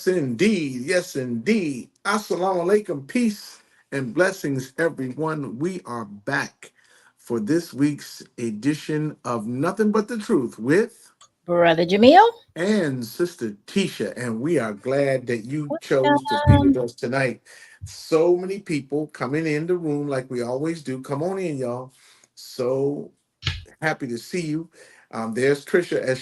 Yes, indeed. Yes, indeed. Assalamu alaikum. Peace and blessings, everyone. We are back for this week's edition of Nothing But the Truth with Brother Jamil. and Sister Teasha. And we are glad that you chose to be with Welcome. us tonight. So many people coming in the room like we always do. Come on in, y'all. So happy to see you. There's Trisha, as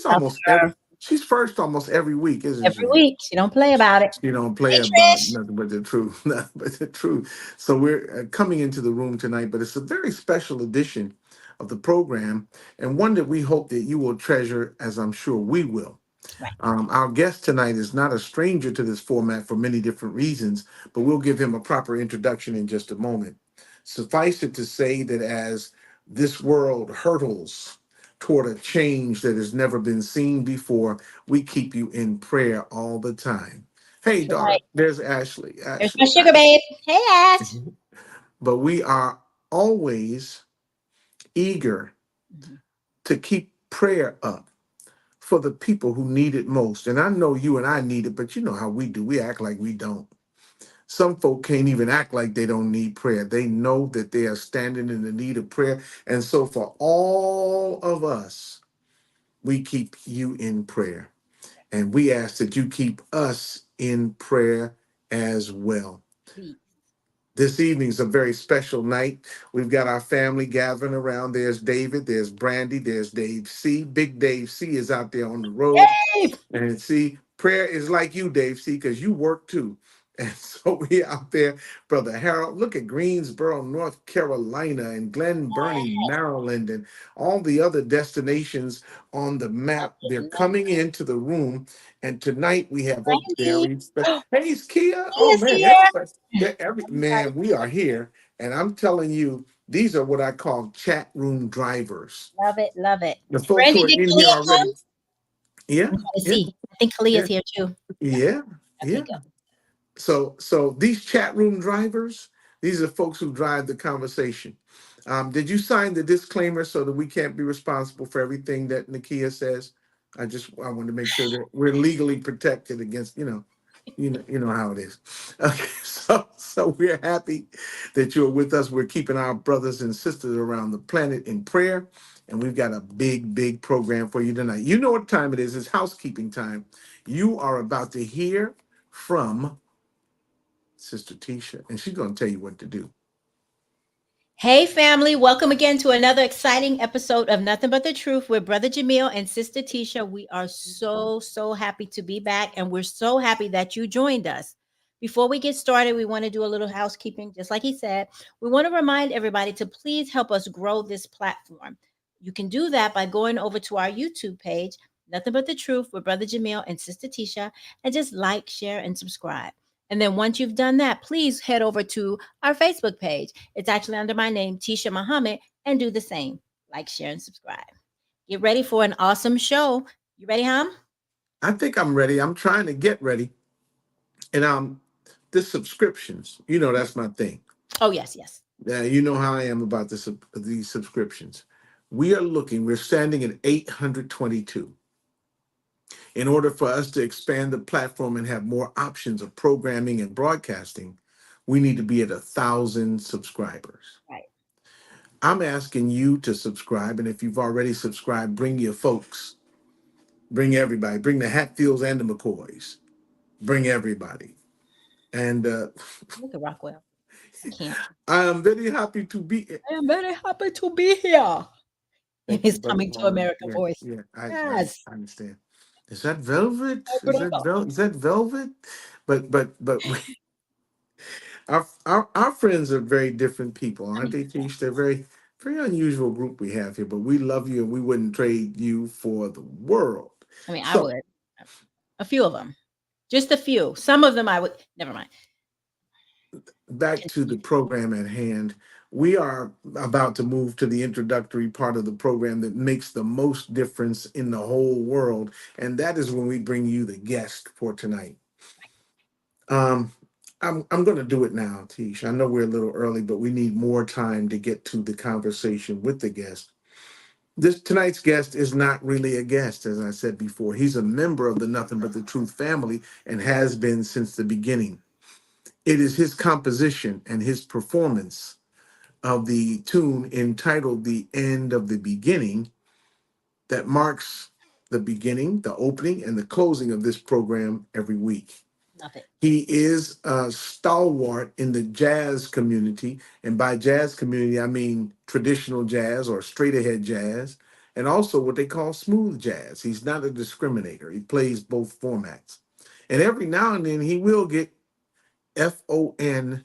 Up her she's first almost every week, isn't every she? week. She don't play about it. She don't play Hey, about Trish. nothing but the truth, nothing but the truth. So we're coming into the room tonight, but it's a very special edition of the program, and one that we hope that you will treasure, as I'm sure we will. Right. Our guest tonight is not a stranger to this format for many different reasons, but we'll give him a proper introduction in just a moment. Suffice it to say that as this world hurtles toward a change that has never been seen before, we keep you in prayer all the time. Hey, That's right. daughter, there's Ashley. There's my Ashley. sugar babe. Hey, Ash. But we are always eager Mhm. to keep prayer up for the people who need it most. And I know you and I need it, but you know how we do. We act like we don't. Some folk can't even act like they don't need prayer. They know that they are standing in the need of prayer. And so for all of us, we keep you in prayer. And we ask that you keep us in prayer as well. Please. This evening's a very special night. We've got our family gathering around. There's David, there's Brandy, there's Dave C. Big Dave C is out there on the road. Yay! And see, prayer is like you, Dave, see, because you work too. And so we out there, Brother Harold. Look at Greensboro, North Carolina, and Glen Burnie, Maryland, and all the other destinations on the Love map. it. They're Love coming into the room. And tonight we it. have a Brandy. very special. Hey, Kia. He Oh is man, here. everybody, man, we are here. And I'm telling you, these are what I call chat room drivers. Love it. Love it. The folks Brandy, who are did in here Kalia come? already. Yeah, I'm trying to yeah, see. I think Kalia's yeah. here too. Yeah, Okay, yeah. good. So these chat room drivers, these are folks who drive the conversation. Did you sign the disclaimer so that we can't be responsible for everything that Nakia says? I want to make sure that we're legally protected against, you know how it is. Okay, so we're happy that you're with us. We're keeping our brothers and sisters around the planet in prayer, and we've got a big program for you tonight. You know what time it is? It's housekeeping time. You are about to hear from Sister Teasha, and she's going to tell you what to do. Hey, family. Welcome again to another exciting episode of Nothing But the Truth with Brother Jamil and Sister Teasha. We are so happy to be back, and we're so happy that you joined us. Before we get started, we want to do a little housekeeping, just like he said. We want to remind everybody to please help us grow this platform. You can do that by going over to our YouTube page, Nothing But the Truth with Brother Jamil and Sister Teasha, and just like, share, and subscribe. And then once you've done that, please head over to our Facebook page. It's actually under my name, Teasha Muhammad, and do the same. Like, share, and subscribe. Get ready for an awesome show. You ready, Ham? I think I'm ready. I'm trying to get ready, and the subscriptions. You know that's my thing. Oh, yes, yes. You know how I am about these subscriptions. We're standing at 822. In order for us to expand the platform and have more options of programming and broadcasting, we need to be at 1,000 subscribers. Right. I'm asking you to subscribe, and if you've already subscribed, bring your folks, bring everybody, bring the Hatfields and the McCoys, bring everybody. And Look at Rockwell. I can't. I am very happy to be. I am very happy to be here. In Thank you, his Brother coming to Warren. America Yeah, voice. yeah, Yes. I understand. Is that velvet? My brother. Is that velvet? But our friends are very different people, aren't they, Tish? They're very unusual group we have here, but we love you and we wouldn't trade you for the world. I mean, I So would. A few of them. Just a few. Some of them I would. Never mind. back to the program at hand. We are about to move to the introductory part of the program that makes the most difference in the whole world, and that is when we bring you the guest for tonight. Um, I'm going to do it now, Tish. I know we're a little early, but we need more time to get to the conversation with the guest. This tonight's guest is not really a guest, as I said before. He's a member of the Nothing But the Truth family and has been since the beginning. It is his composition and his performance of the tune entitled The End of the Beginning that marks the beginning, the opening, and the closing of this program every week. Love it. He is a stalwart in the jazz community. And by jazz community, I mean traditional jazz or straight ahead jazz, and also what they call smooth jazz. He's not a discriminator, he plays both formats. And every now and then, he will get Fonkay.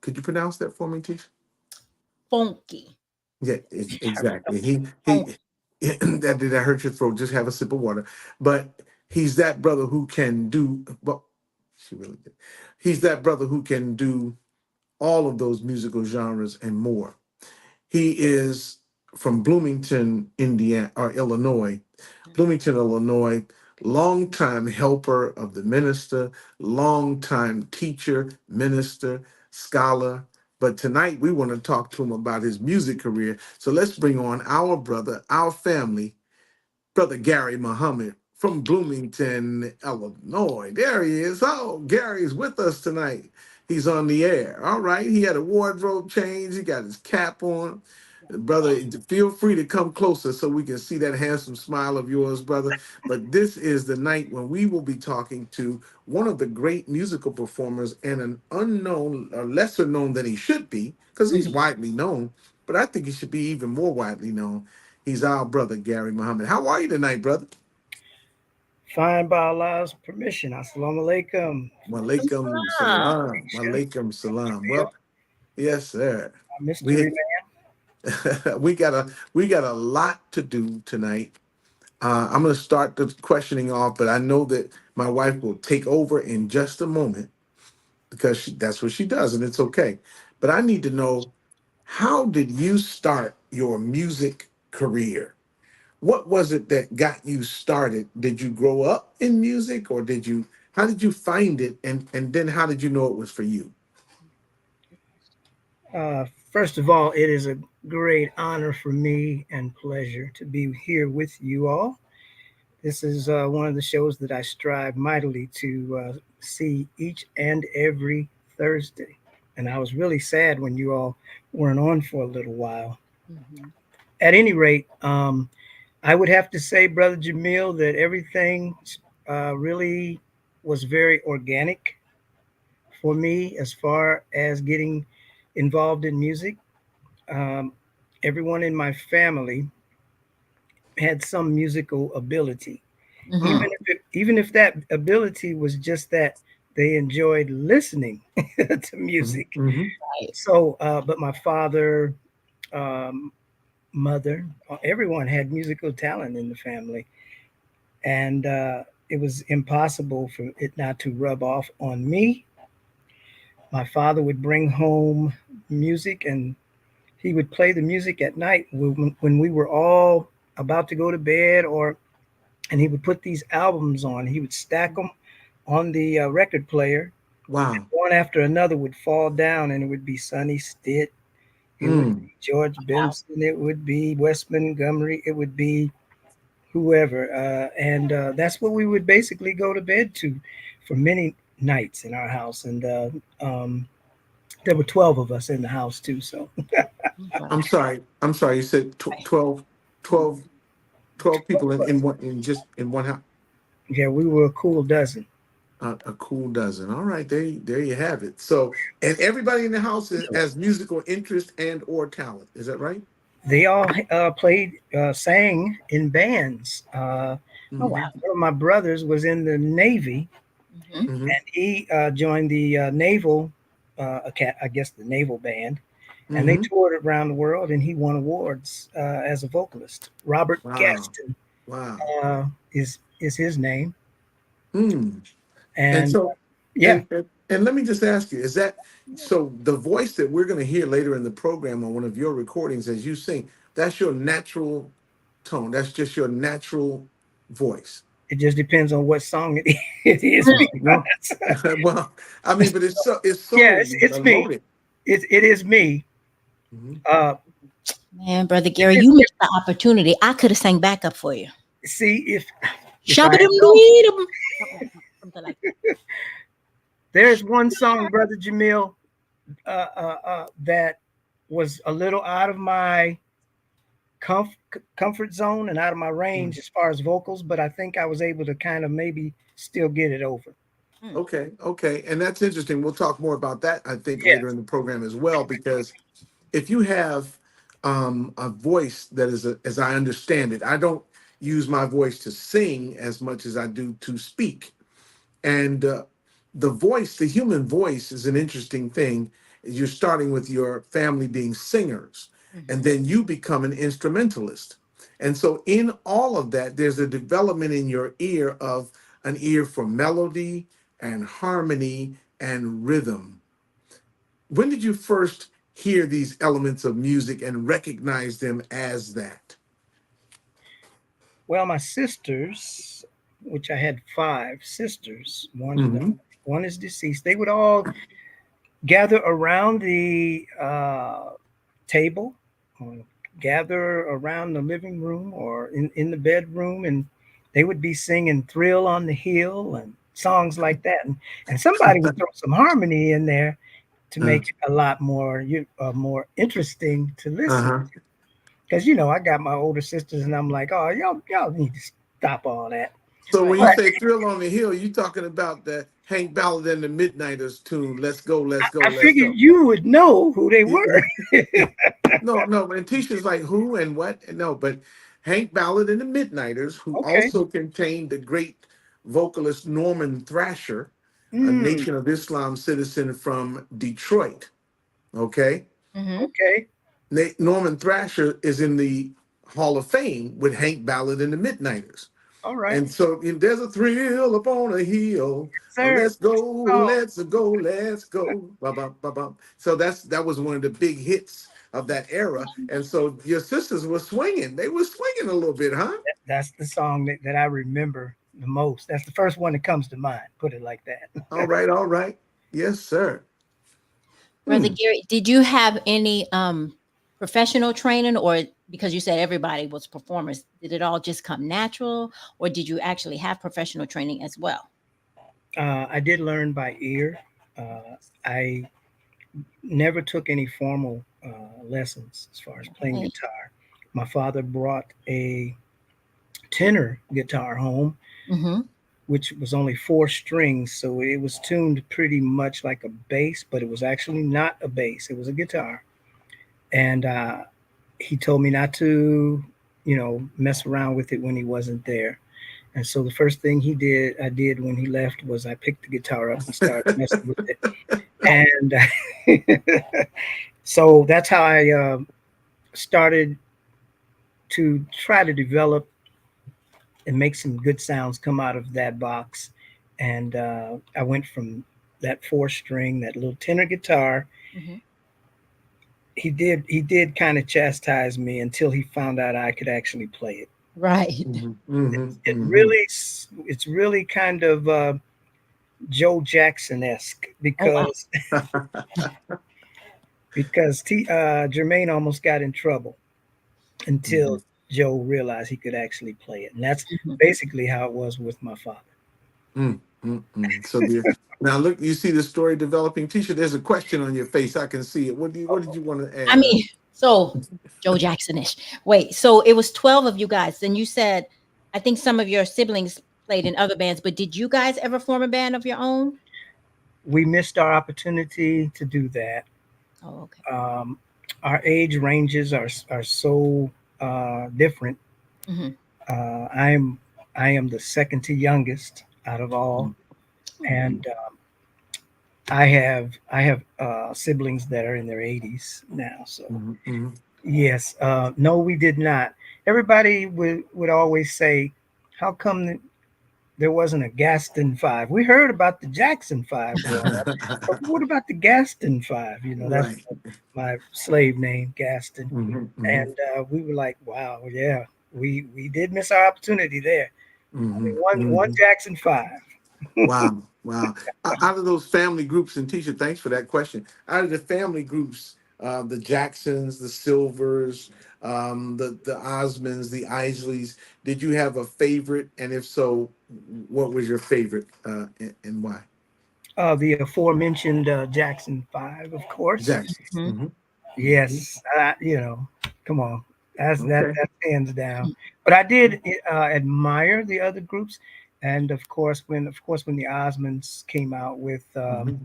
Could you pronounce that for me, Tisha? Funky. Yeah, exactly. Funky. That did that hurt your throat? Just have a sip of water. But he's that brother who can do. Well, she really did. He's that brother who can do all of those musical genres and more. He is from Bloomington, Indiana, or Illinois. Bloomington, Illinois, longtime helper of the minister, longtime teacher, minister, scholar. But tonight we want to talk to him about his music career. So let's bring on our brother, our family, Brother Gary Muhammad from Bloomington, Illinois. There he is. Oh, Gary's with us tonight. He's on the air. All right. He had a wardrobe change. He got his cap on. Brother, feel free to come closer so we can see that handsome smile of yours, brother. But this is the night when we will be talking to one of the great musical performers and an unknown, or lesser known than he should be, because he's Mhm. widely known, but I think he should be even more widely known. He's our brother, Gary Muhammad. How are you tonight, brother? Fine by Allah's permission. Assalamu alaikum. Walaikum Ah, salam. Teasha, Walaikum salam. Jamil, Well, yes, sir. mystery We man. we got a lot to do tonight. I'm going to start the questioning off, but I know that my wife will take over in just a moment because that's what she does, and it's okay. But I need to know, how did you start your music career? What was it that got you started? Did you grow up in music, or how did you find it, and then how did you know it was for you? First of all, it is a great honor for me and pleasure to be here with you all. This is one of the shows that I strive mightily to see each and every Thursday. And I was really sad when you all weren't on for a little while. mhm. At any rate, I would have to say, Brother Jamil, that everything really was very organic for me as far as getting involved in music. Um, Everyone in my family had some musical ability, Mhm. even if that ability was just that they enjoyed listening to Mhm, music. mhm. Right. So, but my father, um, mother, everyone had musical talent in the family, and it was impossible for it not to rub off on me. My father would bring home music, and he would play the music at night when we were all about to go to bed, or and he would put these albums on. He would stack them on the record player. Wow. One after another would fall down, and it would be Sonny Stitt, it would Mm. be George Wow. Benson, it would be Wes Montgomery, it would be whoever, and that's what we would basically go to bed to for many nights in our house. And there were 12 of us in the house too, so Okay. I'm sorry. I'm sorry. You said 12 people 12 of in us. one, in just in one house. Yeah, we were a cool dozen. A cool dozen. All right, there you have it. So, and everybody in the house has musical interest and or talent. Is that right? They all played, sang in bands. Oh wow. Mm-hmm. One of my brothers was in the Navy, Mhm. Mm-hmm. and he joined the naval, I guess the naval band, and they Mm-hmm. toured around the world, and he won awards as a vocalist. Robert Wow. Gaston Wow. uh, is his name, Hmm. And and so, yeah, and let me just ask you, is that so? The voice that we're going to hear later in the program on one of your recordings as you sing, that's your natural tone. That's just your natural voice. it just depends on what song it, it is No. because Well, I mean, but it's yeah, so it's me. loaded. It is me. Mhm. Uh, Man, Brother Gary, you missed the opportunity. I could have sang backup for you. See, if I Shabba had dum known, dum. Something like that. there's one song, Brother Jamil, that was a little out of my comf- comfort zone and out of my range as far as vocals, but I think I was able to kind of maybe still get it over. Mm. Okay, okay. And that's interesting. We'll talk more about that, I think, later Yes. in the program as well, because if you have a voice that is, as I understand it, I don't use my voice to sing as much as I do to speak. And the voice, the human voice, is an interesting thing. You're starting with your family being singers, and Mhm. then you become an instrumentalist. And so, in all of that, there's a development in your ear of an ear for melody and harmony and rhythm. When did you first hear these elements of music and recognize them as that? Well, my sisters, which I had five sisters, Hmm. one is deceased. They would all gather around the table, or gather around the living room or in the bedroom, and they would be singing "Thrill on the Hill" and songs like that. And somebody would throw some harmony in there to Uh, make it a lot more interesting to listen. uh-huh. Because I got my older sisters, and I'm like, oh, y'all need to stop all that. So when Right. you But say "Thrill on the Hill," you talking about the Hank Ballard and the Midnighters tune? Let's go, let's go, I let's figured go. you would know who they Yeah. were. No, no. And Tisha's like, who and what? No, but Hank Ballard and the Midnighters, who Okay. also contained the great vocalist Norman Thrasher, a Mm, Nation of Islam citizen from Detroit. Okay. Mhm. okay. Norman Thrasher is in the Hall of Fame with Hank Ballard and the Midnighters. All right. And so there's a thrill upon a hill. Sir. Let's go, Oh, let's go, let's go. Ba-bum, ba-bum. So that was one of the big hits of that era. And so your sisters were swinging. They were swinging a little bit, huh? that's the song that I remember the most. That's the first one that comes to mind. Put it like that. All right, all right. Yes, sir. Brother Hmm. Gary, did you have any professional training, or because you said everybody was performers, did it all just come natural, or did you actually have professional training as well? I did learn by ear. I never took any formal lessons as far as playing Okay. guitar. My father brought a tenor guitar home, Mm-hmm. which was only four strings, so it was tuned pretty much like a bass, but it was actually not a bass. It was a guitar, and he told me not to, mess around with it when he wasn't there. And so the first thing I did when he left was I picked the guitar up and started messing with it. And so that's how I started to try to develop and make some good sounds come out of that box. And I went from that four string, that little tenor guitar. Mm-hmm. He did kind of chastise me until he found out I could actually play it. Right. Hmm. Hmm. It Hmm. really it's really kind of Joe Jackson esque Oh wow. because Jermaine almost got in trouble until Joe realized he could actually play it, and that's Mhm. basically how it was with my father. Mm, mm, mm. So the now look, you see the story developing. Tisha, there's a question on your face. I can see it. What did you want to I add, mean, honey? so Joe Jacksonish. Wait, so it was 12 of you guys. Then you said, I think some of your siblings played in other bands, but did you guys ever form a band of your own? We missed our opportunity to do that. Oh, okay. Um, our age ranges are so different. Mm-hmm. I am the second to youngest out of all, Mm, and mm, I have siblings that are in their 80s now. So mm, mm. yes, no, we did not. Everybody would always say, "How come there wasn't a Gaston Five? We heard about the Jackson Five growing up, but what about the Gaston Five? That's Right. my slave name, Gaston." Hmm. Hmm. And we were like, "Wow, yeah, we did miss our opportunity there. Only Hmm. one Hmm. Jackson Five." Wow. Wow. Out of those family groups, and Tisha, thanks for that question. Out of the family groups, the Jacksons, the Silvers, the Osmonds, the Isleys. Did you have a favorite? And if so, what was your favorite and why? The aforementioned Jackson Five, of course. Jacksons. Mhm. Hmm. Yes, come on, Okay. that's hands down. But I did admire the other groups, and of course when the Osmonds came out with Hmm.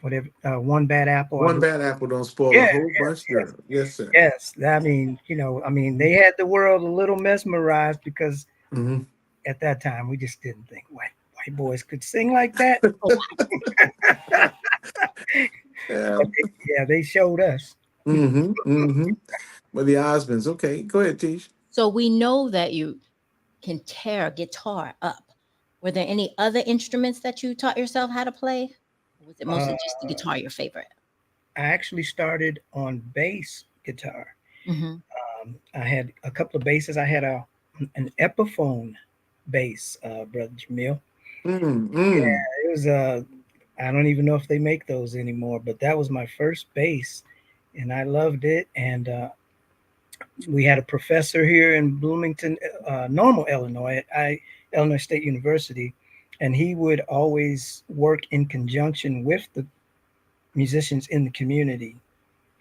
whatever One Bad Apple, I One believe. bad apple don't spoil a Yeah, whole yes, bunch, yes, girl. Yes, sir. yes. I mean, they had the world a little mesmerized because Hmm. at that time we just didn't think white boys could sing like that. Oh, Yeah. But yeah, they showed us. Hmm. Well, the Osmonds. Okay, go ahead, Tish. so we know that you can tear a guitar up. Were there any other instruments that you taught yourself how to play? Or was it Uh, mostly just the guitar your favorite? I actually started on bass guitar. Hmm. I had a couple of basses. I had an Epiphone bass, brother Jamil. Mm-hmm. It was I don't even know if they make those anymore, but that was my first bass, and I loved it. And we had a professor here in Bloomington, Normal, Illinois, at Illinois State University, and he would always work in conjunction with the musicians in the community.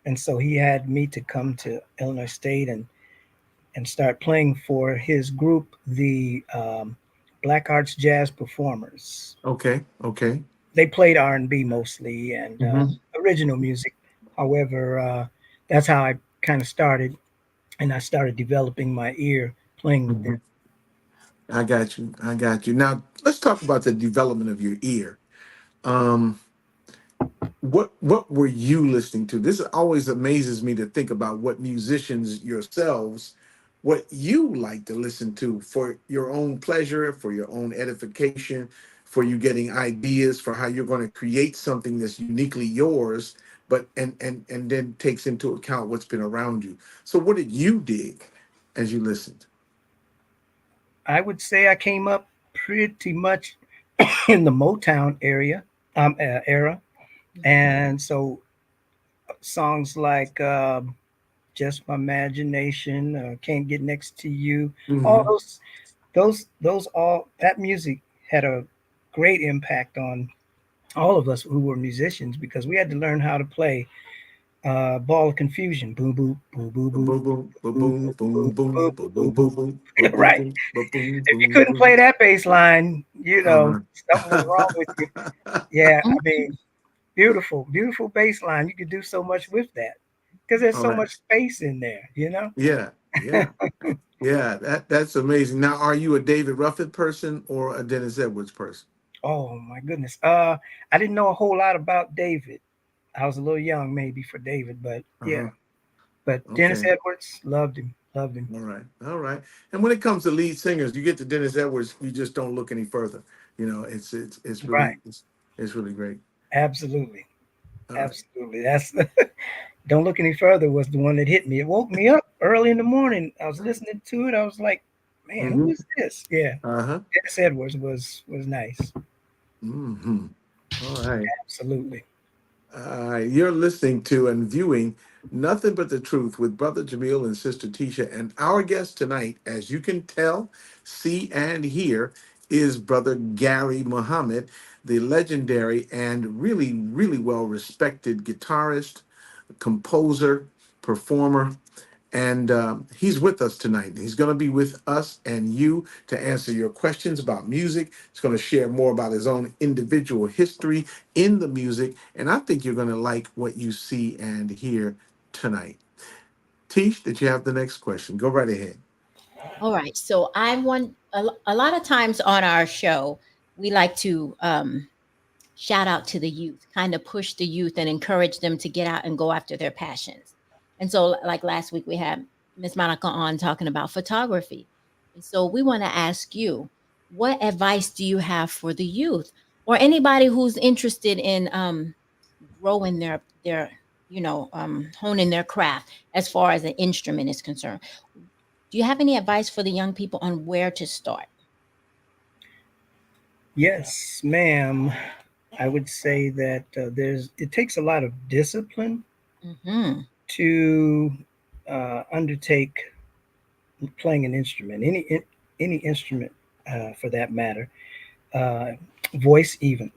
And so he had me to come to Illinois State and start playing for his group, the Black Arts Jazz Performers. Okay. Okay. They played R&B mostly and Hmm. original music. However, that's how I kind of started, and I started developing my ear playing with them. Hmm. I got you. I got you. Now let's talk about the development of your ear. Um, what were you listening to? This always amazes me to think about what musicians yourselves, what you like to listen to for your own pleasure, for your own edification, for you getting ideas for how you're going to create something that's uniquely yours, but and then takes into account what's been around you. So what did you dig as you listened? I would say I came up pretty much in the Motown era, and so songs like "Just My Imagination," "Can't Get Next to You," all Hmm. those all that music had a great impact on all of us who were musicians because we had to learn how to play "Ball of Confusion," boom boom boom boom Boom, boom boom, boom, boom boom, boom boom, boom, boom boom, boom boom, boom. boom, boom, boom, boom, Right. boom, boom, If you boom, couldn't boom. play that bass line, Uh-huh. something was wrong with you. Yeah, I Mhm. mean, beautiful, beautiful bass line. You could do so much with that because there's All so right. much space in there. Yeah, yeah, yeah. That's amazing. Now, are you a David Ruffin person or a Dennis Edwards person? Oh my goodness. I didn't know a whole lot about David. I was a little young maybe for David, but yeah. Uh-huh. But Dennis Okay. Edwards, loved him, loved him. All right. All right. And when it comes to lead singers, you get to Dennis Edwards, you just don't look any further. It's Right. really it's really great. Absolutely. All right. Absolutely. That's Don't Look Any Further was the one that hit me. It woke me up early in the morning. I was listening to it. I was like, man, who Mm-hmm. is this? Yeah. Uh-huh. Dennis Edwards was nice. Mm-hmm. All right. Absolutely. You're listening to and viewing Nothing But the Truth with Brother Jamil and Sister Teasha. And our guest tonight, as you can tell, see, and hear, is Brother Gary Muhammad, the legendary and really, really well respected guitarist, composer, performer. And he's with us tonight. He's going to be with us and you to answer your questions about music. He's going to share more about his own individual history in the music. And I think you're going to like what you see and hear tonight. Tish, did you have the next question? Go right ahead. All right. So I want a lot of times on our show, we like to shout out to the youth, kind of push the youth and encourage them to get out and go after their passions. And so, like last week, we had Miss Monica on talking about photography. And so, we want to ask you, what advice do you have for the youth or anybody who's interested in growing their honing their craft as far as an instrument is concerned? Do you have any advice for the young people on where to start? Yes, ma'am. I would say that it takes a lot of discipline Mm-hmm. to undertake playing an instrument, any instrument for that matter, uh, voice even.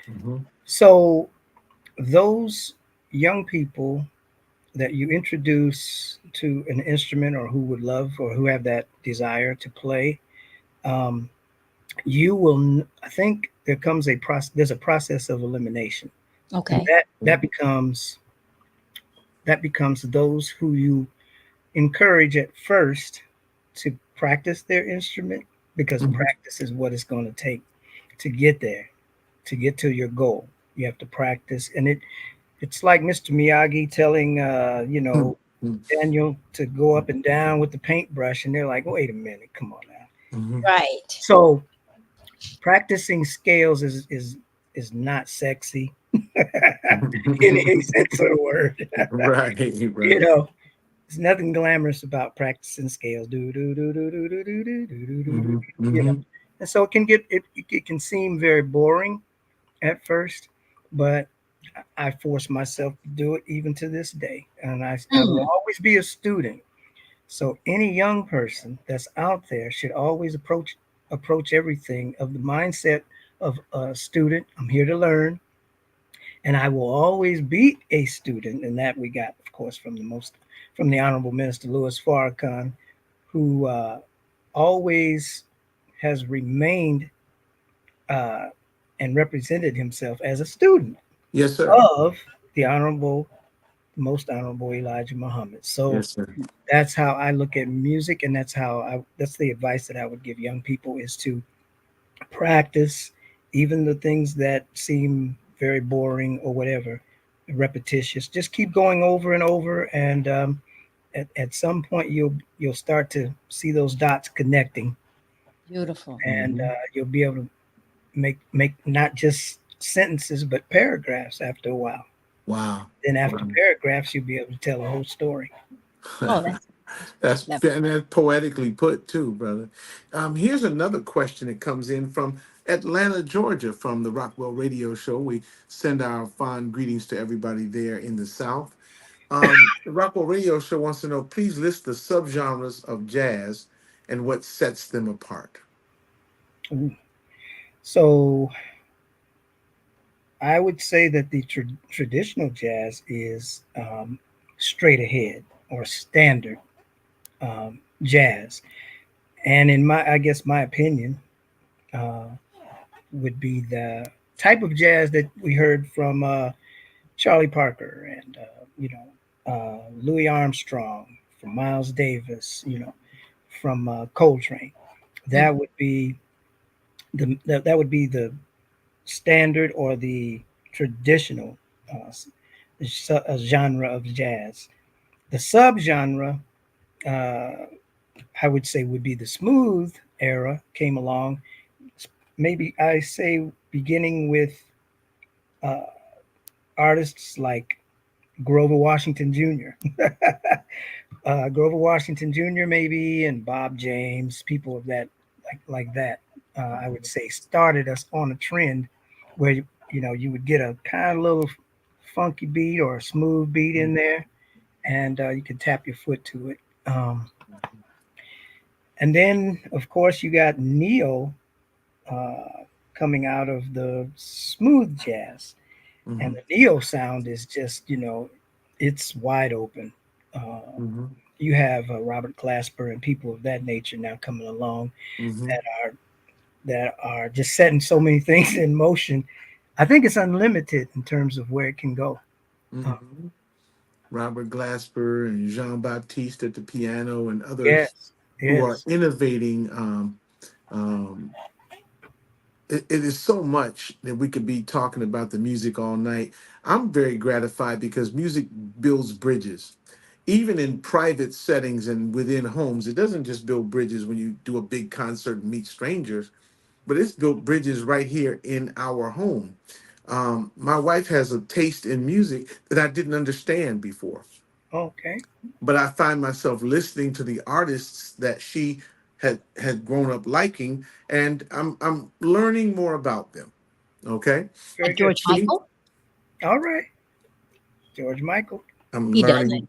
Mhm. So those young people that you introduce to an instrument or who would love or who have that desire to play, um, you will. I think there comes a process. There's a process of elimination, and Okay. that becomes those who you encourage at first to practice their instrument because Mhm. practice is what it's going to take to get there, to get to your goal. You have to practice, and it's like Mr. Miyagi telling Mhm. Mhm. Daniel to go up and down with the paintbrush, and they're like, "Wait a minute, come on now." Mhm. Right. So practicing scales is not sexy in any sense of the word. Right, you right. know, there's nothing glamorous about practicing scales. Do do do do do do do do do do do. Mhm. You know, Mhm. and so it can seem very boring at first, but I force myself to do it even to this day, and I will Mm. always be a student. So any young person that's out there should always approach everything of the mindset of a student. I'm here to learn, and I will always be a student. And that we got, of course, from the Honorable Minister Louis Farrakhan, who always has remained uh, and represented himself as a student Yes, sir. of the Honorable, Most Honorable Elijah Muhammad. So Yes, sir. that's how I look at music, and that's the advice that I would give young people is to practice even the things that seem very boring or whatever, repetitious. Just keep going over and over, and at some point you'll start to see those dots connecting, Beautiful. and Mhm. you'll be able to make not just sentences but paragraphs after a while. Wow. Then after Wow. paragraphs, you'll be able to tell a whole story. Oh, that's That's clever. and that's poetically put too, brother. Here's another question that comes in from Atlanta, Georgia, from the Rockwell Radio Show. We send our fond greetings to everybody there in the South. The Rockwell Radio Show wants to know, please list the subgenres of jazz and what sets them apart. Ooh. So I would say that the traditional jazz is straight ahead or standard jazz, and I guess my opinion uh, would be the type of jazz that we heard from Charlie Parker and Louis Armstrong, from Miles Davis, from Coltrane. Mm. That would be that would be the standard or the traditional genre of jazz. The subgenre, uh, I would say, would be the smooth era came along. Maybe I say beginning with uh, artists like Grover Washington Jr. Grover Washington Jr. maybe, and Bob James, people of that like that. I would say started us on a trend where you would get a kind of little funky beat or a smooth beat in there, and you could tap your foot to it. And then, of course, you got neo coming out of the smooth jazz, and Mhm. the neo sound is just it's wide open. Mhm. You have Robert Glasper and people of that nature now coming along Mhm. that are just setting so many things in motion. I think it's unlimited in terms of where it can go. Uh, Mhm. Robert Glasper and Jean Baptiste at the piano and yes, others who are yes. innovating. Um, it is so much that we could be talking about the music all night. I'm very gratified because music builds bridges. Even in private settings and within homes, it doesn't just build bridges when you do a big concert and meet strangers, but it's built bridges right here in our home. My wife has a taste in music that I didn't understand before, Okay, but I find myself listening to the artists that she had grown up liking, and I'm learning more about them. Okay, very Like good. George she Michael? All right, George Michael. I'm He doesn't. learning.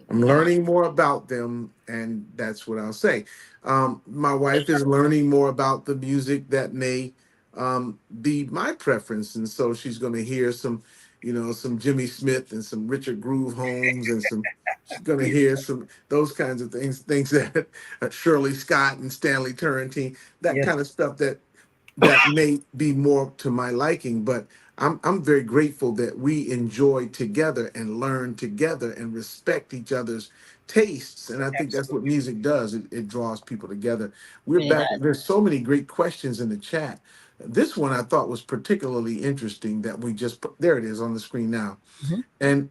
I'm Yeah. learning more about them, and that's what I'll say. My wife is learning more about the music that may be my preference, and so she's going to hear some, some Jimmy Smith and some Richard Groove Holmes, and some. She's going to hear some those kinds of things that Shirley Scott and Stanley Turrentine, that Yes, kind of stuff that may be more to my liking, but I'm very grateful that we enjoy together and learn together and respect each other's tastes. And I think that's what absolutely. music does. It draws people together. We're Really back. does. There's so many great questions in the chat. This one I thought was particularly interesting that we just put there it is on the screen now. Mhm. And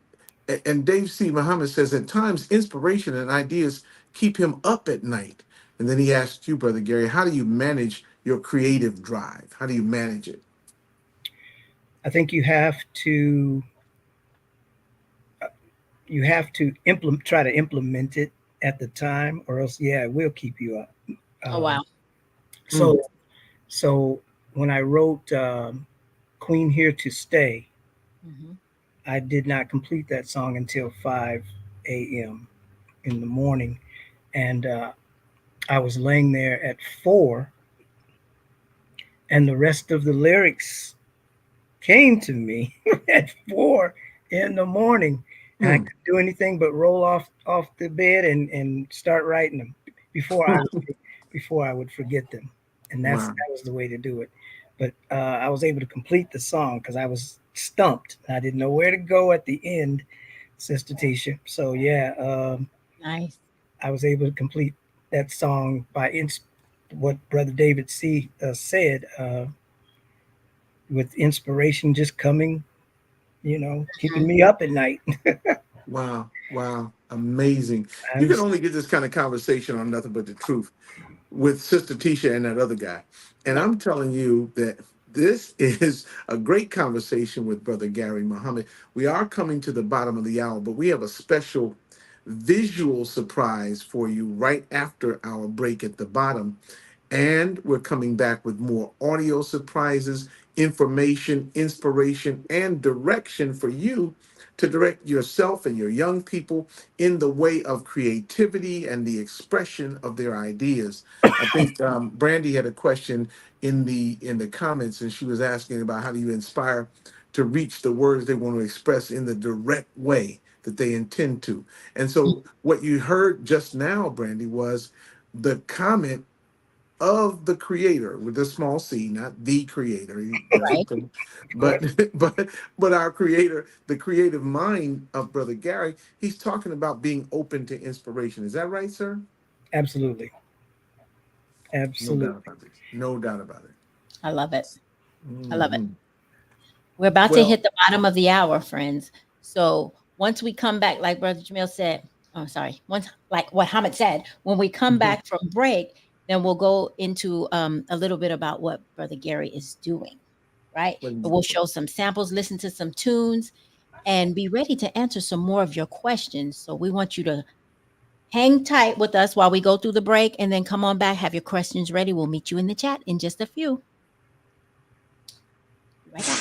and Dave C. Muhammad says at times inspiration and ideas keep him up at night. And then he asked you, Brother Gary, how do you manage your creative drive? How do you manage it? I think you have to implement try to implement it at the time, or else yeah, it will keep you up. Oh Um, wow. Mm, so so when I wrote Queen Here to Stay, Mhm. I did not complete that song until 5 a.m. in the morning, and I was laying there at 4, and the rest of the lyrics came to me at 4 in the morning, and I mm, couldn't do anything but roll off the bed and start writing them before I before I would forget them, and wow. that was the way to do it. But I was able to complete the song because I was stumped. I didn't know where to go at the end, Sister Teasha. So yeah, Nice. I was able to complete that song by what Brother David C. Said, with inspiration just coming, keeping Mhm. me up at night. Wow. Wow. Amazing. I You can understand. only get this kind of conversation on Nothing But the Truth with Sister Tisha and that other guy. And Yeah. I'm telling you that this is a great conversation with Brother Gary Muhammad. We are coming to the bottom of the hour, but we have a special visual surprise for you right after our break at the bottom. And we're coming back with more audio surprises, information, inspiration, and direction for you to direct yourself and your young people in the way of creativity and the expression of their ideas. I think Brandy had a question in the comments, and she was asking about how do you inspire to reach the words they want to express in the direct way that they intend to. And so, what you heard just now, Brandy, was the comment of the creator with a small c, not the creator. He Right. doesn't think, but but our creator, the creative mind of Brother Gary, he's talking about being open to inspiration. Is that right, sir? Absolutely. No doubt Absolutely. about it. No doubt about it. I love it. I love it. Mhm. We're about to Well, hit the bottom of the hour, friends. So once we come back, like Brother Jamil said, oh, sorry, once like what Hamid said, when we come back from break, then we'll go into a little bit about what Brother Gary is doing, right? And when- we'll show some samples, listen to some tunes, and be ready to answer some more of your questions. So we want you to hang tight with us while we go through the break, and then come on back, have your questions ready. We'll meet you in the chat in just a few. Be right back.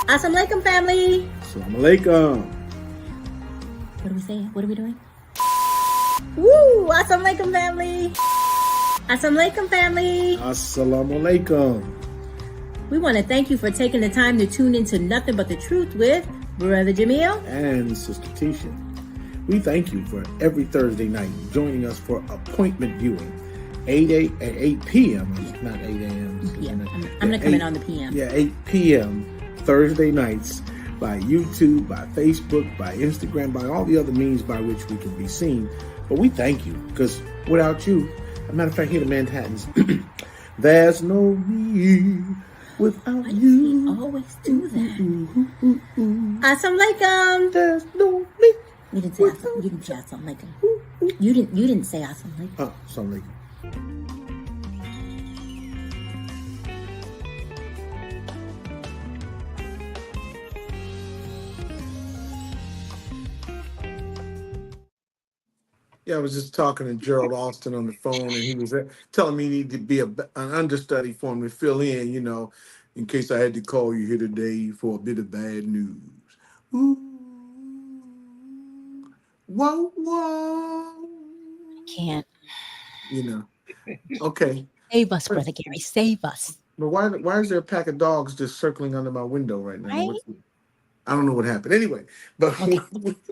Assalamualaikum, family. Assalamu alaikum. What are we saying? What are we doing? Woo! Assalamualaikum, family. Assalamualaikum, family. Assalamu alaikum. We want to thank you for taking the time to tune into Nothing But the Truth with Brother Jamil. And Sister Teasha. We thank you for every Thursday night joining us for appointment viewing. 8 p.m. Not 8 a.m. Yeah, I'm going to come in on the PM. Yeah, 8 p.m. Thursday nights by YouTube, by Facebook, by Instagram, by all the other means by which we can be seen. But we thank you because without you, as a matter of fact, here in Manhattans, There's no me without Why does you. he always do that? Ooh. Assalamualaikum. There's no me. You didn't say assalamualaikum. You didn't say assalamualaikum. You didn't say assalamualaikum. Oh, sorry. Yeah, I was just talking to Gerald Austin on the phone, and he was telling me he needed to be an understudy for him to fill in, in case I had to call you here today for a bit of bad news. Ooh, whoa, whoa. Can't. You know, okay. Save us, But Brother Gary. Save us. why is there a pack of dogs just circling under my window right now? Right? I don't know what happened. Anyway, but Okay.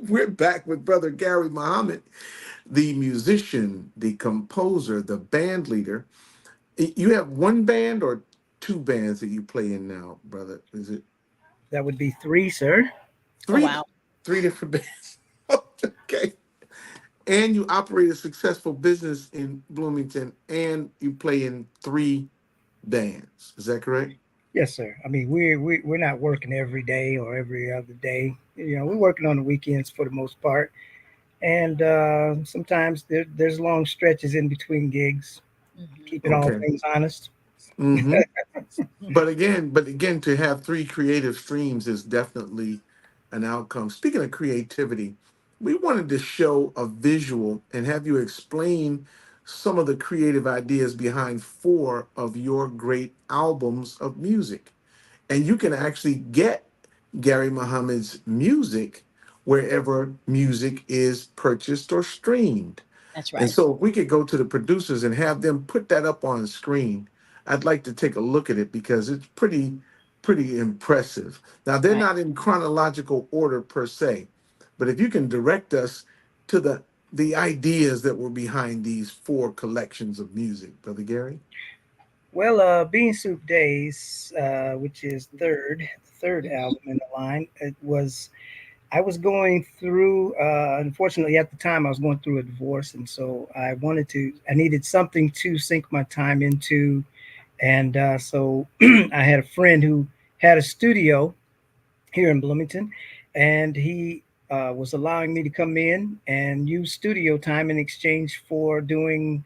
we're back with Brother Gary Muhammad, the musician, the composer, the band leader. You have one band or two bands that you play in now, brother? Is it That would be three, sir. Oh, three? wow. Three different bands. Okay. And you operate a successful business in Bloomington, and you play in three bands. Is that correct? Yes, sir. I mean, we're not working every day or every other day. We're working on the weekends for the most part, and sometimes there's long stretches in between gigs. Mhm. Keeping all Okay. things honest. Mm-hmm. But again, to have three creative streams is definitely an outcome. Speaking of creativity, we wanted to show a visual and have you explain some of the creative ideas behind four of your great albums of music. And you can actually get Gary Muhammad's music wherever music is purchased or streamed. That's And right. so if we could go to the producers and have them put that up on screen, I'd like to take a look at it because it's pretty impressive. Now they're Right. not in chronological order per se, but if you can direct us to the ideas that were behind these four collections of music, Brother Gary. Well, Bean Soup Days, which is third Mhm. album in the line, I was going through. Unfortunately, at the time, I was going through a divorce, and so I needed something to sink my time into, and so I had a friend who had a studio here in Bloomington, and he was allowing me to come in and use studio time in exchange for doing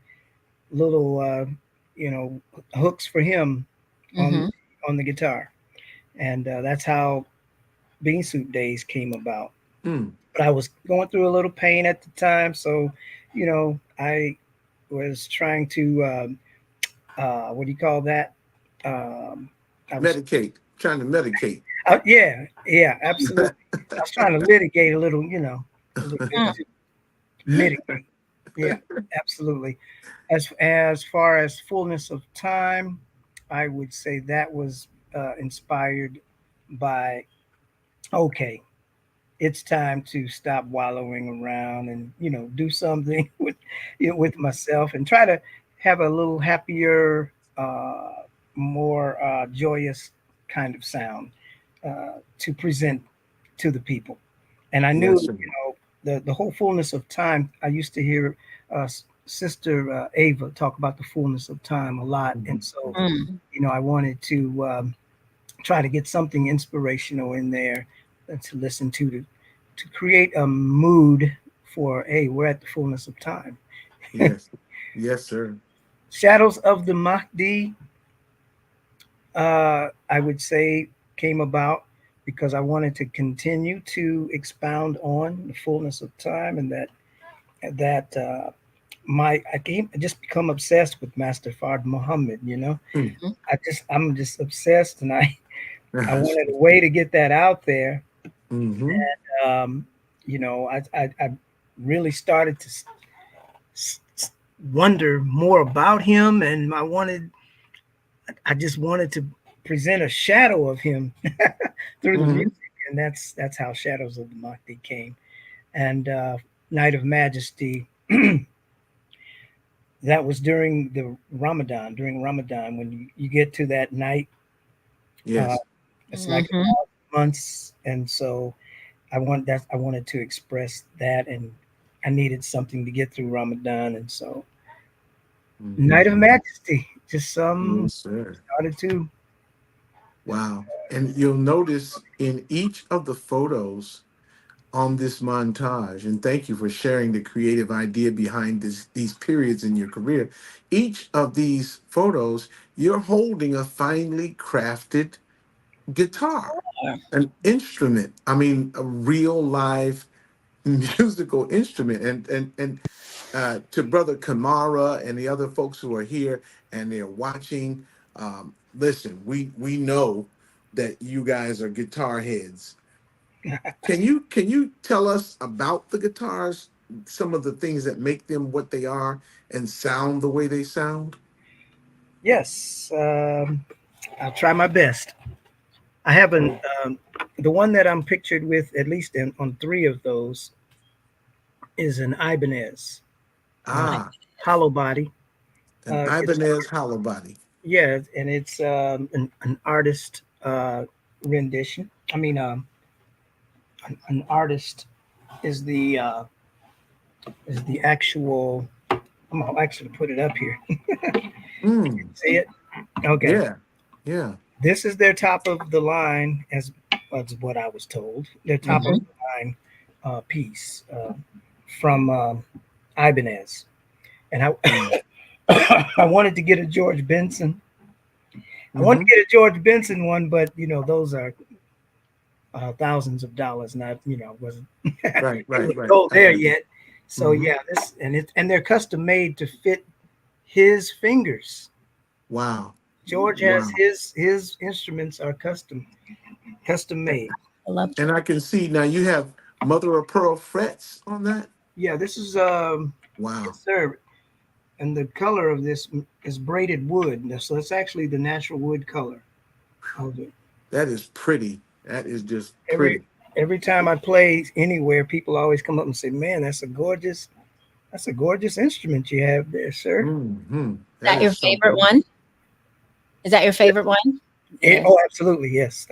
little, you know, hooks for him on Mhm. on the guitar, and that's how Bean Soup Days came about. Mm, But I was going through a little pain at the time, so I was trying to what do you call that? Um, I was medicate, trying to medicate. yeah, absolutely. I was trying to litigate a little bit Mm. to mitigate. Yeah, absolutely. As far as fullness of time, I would say that was inspired by okay, it's time to stop wallowing around and do something with with myself and try to have a little happier, more joyous kind of sound to present to the people. And I knew Yes, sir. the whole fullness of time. I used to hear Sister Ava talk about the fullness of time a lot, and Mhm. so Mm. I wanted to try to get something inspirational in there to listen to create a mood for hey, we're at the fullness of time. Yes, yes, sir. Shadows of the Mahdi, I would say, came about because I wanted to continue to expound on the fullness of time and that I just become obsessed with Master Fard Muhammad. Mm. I'm just obsessed, and I wanted a way to get that out there. Mm-hmm. Um, I really started to wonder more about him, and I just wanted to present a shadow of him through the Mm-hmm. music, and that's how Shadows of the Mahdi came. And Night of Majesty, that was during Ramadan, when you get to that night, uh, Yes. it's like Mhm. months, and so I wanted to express that, and I needed something to get through Ramadan, and so Mm-hmm. Night of Majesty. just some Yes, sir. started to. Wow. And you'll notice in each of the photos on this montage, and thank you for sharing the creative idea behind these periods in your career. Each of these photos, you're holding a finely crafted guitar, an instrument. I mean, a real live musical instrument. And to Brother Kamara and the other folks who are here and they're watching, listen, we know that you guys are guitar heads. Can you tell us about the guitars, some of the things that make them what they are and sound the way they sound? Yes, I'll try my best. I have Oh, the one that I'm pictured with, at least on three of those, is an Ibanez, uh, ah, hollow body. an It's Ibanez hollow body. Yeah, and it's an artist rendition. I mean, an artist is the actual. I'm gonna actually put it up here. Mm, See it? Okay. yeah, yeah. This is their top of the line, as was what I was told. Their top of Hmm. Mhm. the line piece from Ibanez, and Mm, I wanted to get a George Benson. I wanted to hmm. get a George Benson one, but those are thousands of dollars, not wasn't Right, able right, to right. go I there got you. yet. So Hmm. yeah, and they're custom made to fit his fingers. Wow, George has wow. his instruments are custom made. I love And I can see now you have mother of pearl frets on that. Yeah, this is Wow, yes, sir. And the color of this is braided wood. So it's actually the natural wood color of it. that is pretty. That is just Every pretty. every time I play anywhere, people always come up and say, "Man, that's a gorgeous instrument you have there, sir." Hmm. That that. Your is favorite something. one? Is that your favorite one? Yeah. Oh, absolutely, yes.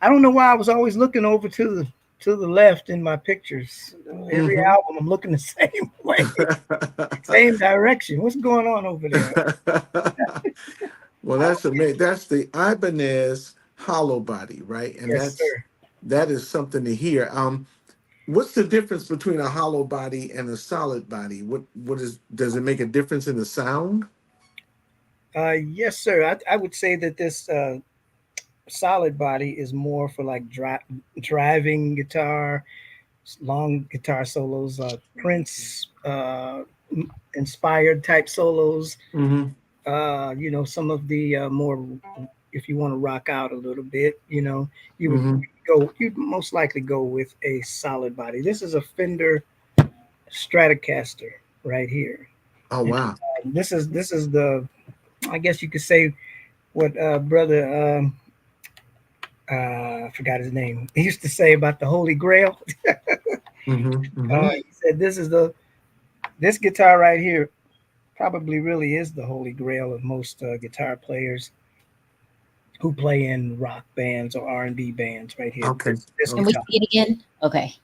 I don't know why I was always looking over to the left in my pictures. Every Hmm. album, I'm looking the same way, same direction. What's going on over there? Well, that's amazing. That's the Ibanez hollow body, right? And Yes, sir. that is something to hear. What's the difference between a hollow body and a solid body? What is does it make a difference in the sound? Yes, sir. I would say that this solid body is more for like driving guitar, long guitar solos, Prince inspired type solos. Hmm. Some of the more, if you want to rock out a little bit, you would Hmm. you'd most likely go with a solid body. This is a Fender Stratocaster right here. Oh And wow. this is the, I guess you could say, what brother I forgot his name. He used to say about the Holy Grail. Hmm. Hmm. He said this guitar right here probably really is the Holy Grail of most guitar players who play in rock bands or R&B bands. Right here, Okay. this Can we Okay. guitar, see it again? Okay.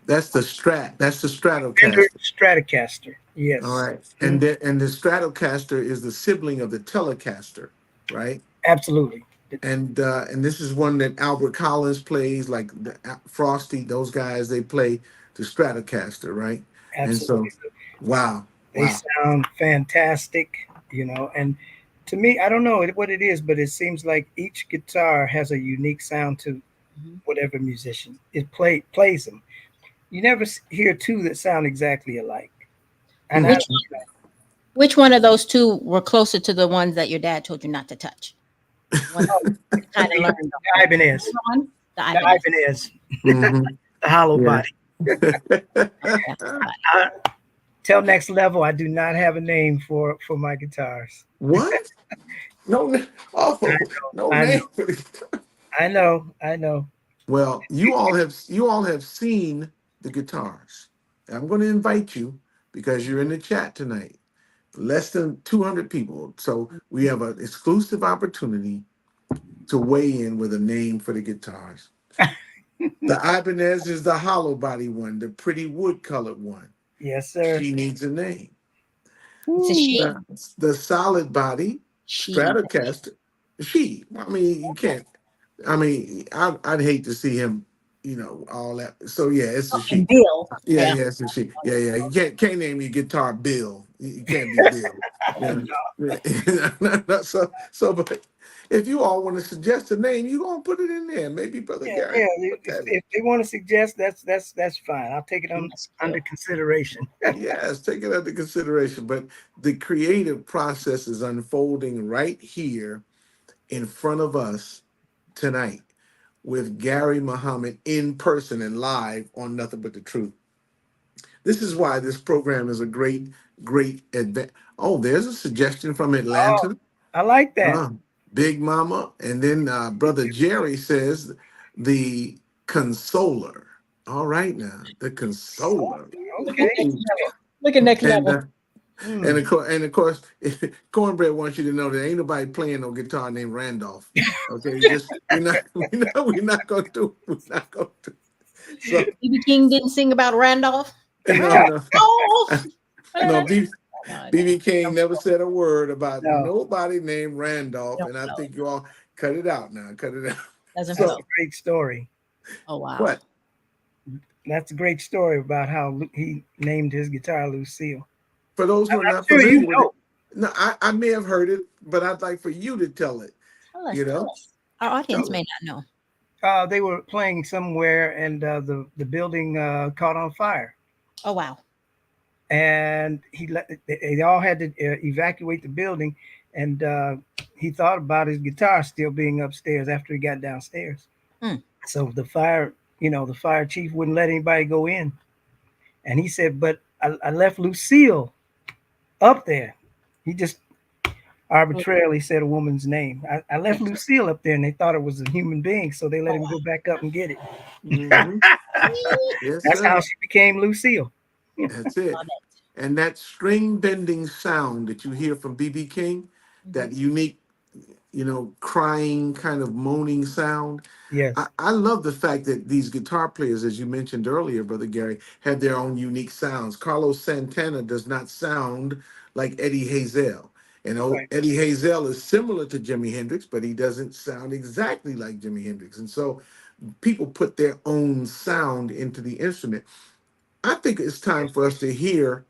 That's the Strat. That's the Fender Stratocaster. Stratocaster. All Yes. right. Mhm. And the Stratocaster is the sibling of the Telecaster, right? Absolutely. And this is one that Albert Collins plays, like Frosty. Those guys they play the Stratocaster, right? And Absolutely. so, wow, They wow. sound fantastic. And to me, I don't know what it is, but it seems like each guitar has a unique sound to Mhm. whatever musician it plays them. You never hear two that sound exactly alike. And I, Which Mhm. which one of those two were closer to the ones that your dad told you not to touch? The one oh, you kind of the, learned the on. Ibanez, One? The the Ibanez. Ibanez, Mhm. the hollow Yeah. body. Yeah. I, Till next level, I do not have a name for my guitars. What? No. I Oh, know, no I name know, for it. I know, I know. Well, you all have seen the guitars. I'm going to invite you because you're in the chat tonight. Less than 200 people. So we have an exclusive opportunity to weigh in with a name for the guitars. The Ibanez is the hollow body one, the pretty wood colored one. Yes, sir. She needs a name. It's a she. The solid body Stratocaster. She. I mean, you can't. I mean, I'd hate to see him. All that. So yeah, it's a And she. Bill. Yeah, Yeah. yeah, it's a she. Yeah, yeah. You can't name your guitar Bill. You can't be Bill. Yeah. Yeah. But if you all want to suggest a name, you gonna put it in there. Maybe Brother Yeah, Gary yeah. put that in. If they want to suggest, that's fine. I'll take it That's under good. consideration. Yes, take it into consideration. But the creative process is unfolding right here in front of us tonight with Gary Muhammad in person and live on Nothing But the Truth. This is why this program is a great advance. Oh, there's a suggestion from Oh, Atlanta. I like that. Uh, Big Mama. And then Brother Jerry says the consoler. All right now, the consoler. Okay. Ooh. Look at next And level. uh, Hmm. and of course, Cornbread wants you to know that ain't nobody playing no guitar named Randolph. Okay, just we're not gonna do. So BB King didn't sing about Randolph. no. Randolph. No, God. BB King never said a word about No, nobody named Randolph, Don't and I know. think you all cut it out now. Cut it out. Doesn't that's flow. a great story. Oh wow. What? That's a great story about how he named his guitar Lucille. For those who are I'm not sure familiar you with it, know. no, I may have heard it, but I'd like for you to tell it. Tell us, You tell know, us. Our audience tell may it. not know. They were playing somewhere, and the building caught on fire, Oh wow. and they all had to evacuate the building, and he thought about his guitar still being upstairs after he got downstairs. Hmm. So the fire chief wouldn't let anybody go in, and he said, "But I left Lucille up there." He just arbitrarily said a woman's name. I left Lucille up there, and they thought it was a human being, so they let him go back up and get it. Hmm. Yes, That's how sir. she became Lucille. That's it. Love it. And that string bending sound that you hear from BB King, that unique, crying kind of moaning sound. I, Yes, I love the fact that these guitar players, as you mentioned earlier, Brother Gary, have their own unique sounds. Carlos Santana does not sound like Eddie Hazel. right. Eddie Hazel is similar to Jimi Hendrix, but he doesn't sound exactly like Jimi Hendrix. And so people put their own sound into the instrument. I think it's time for us to hear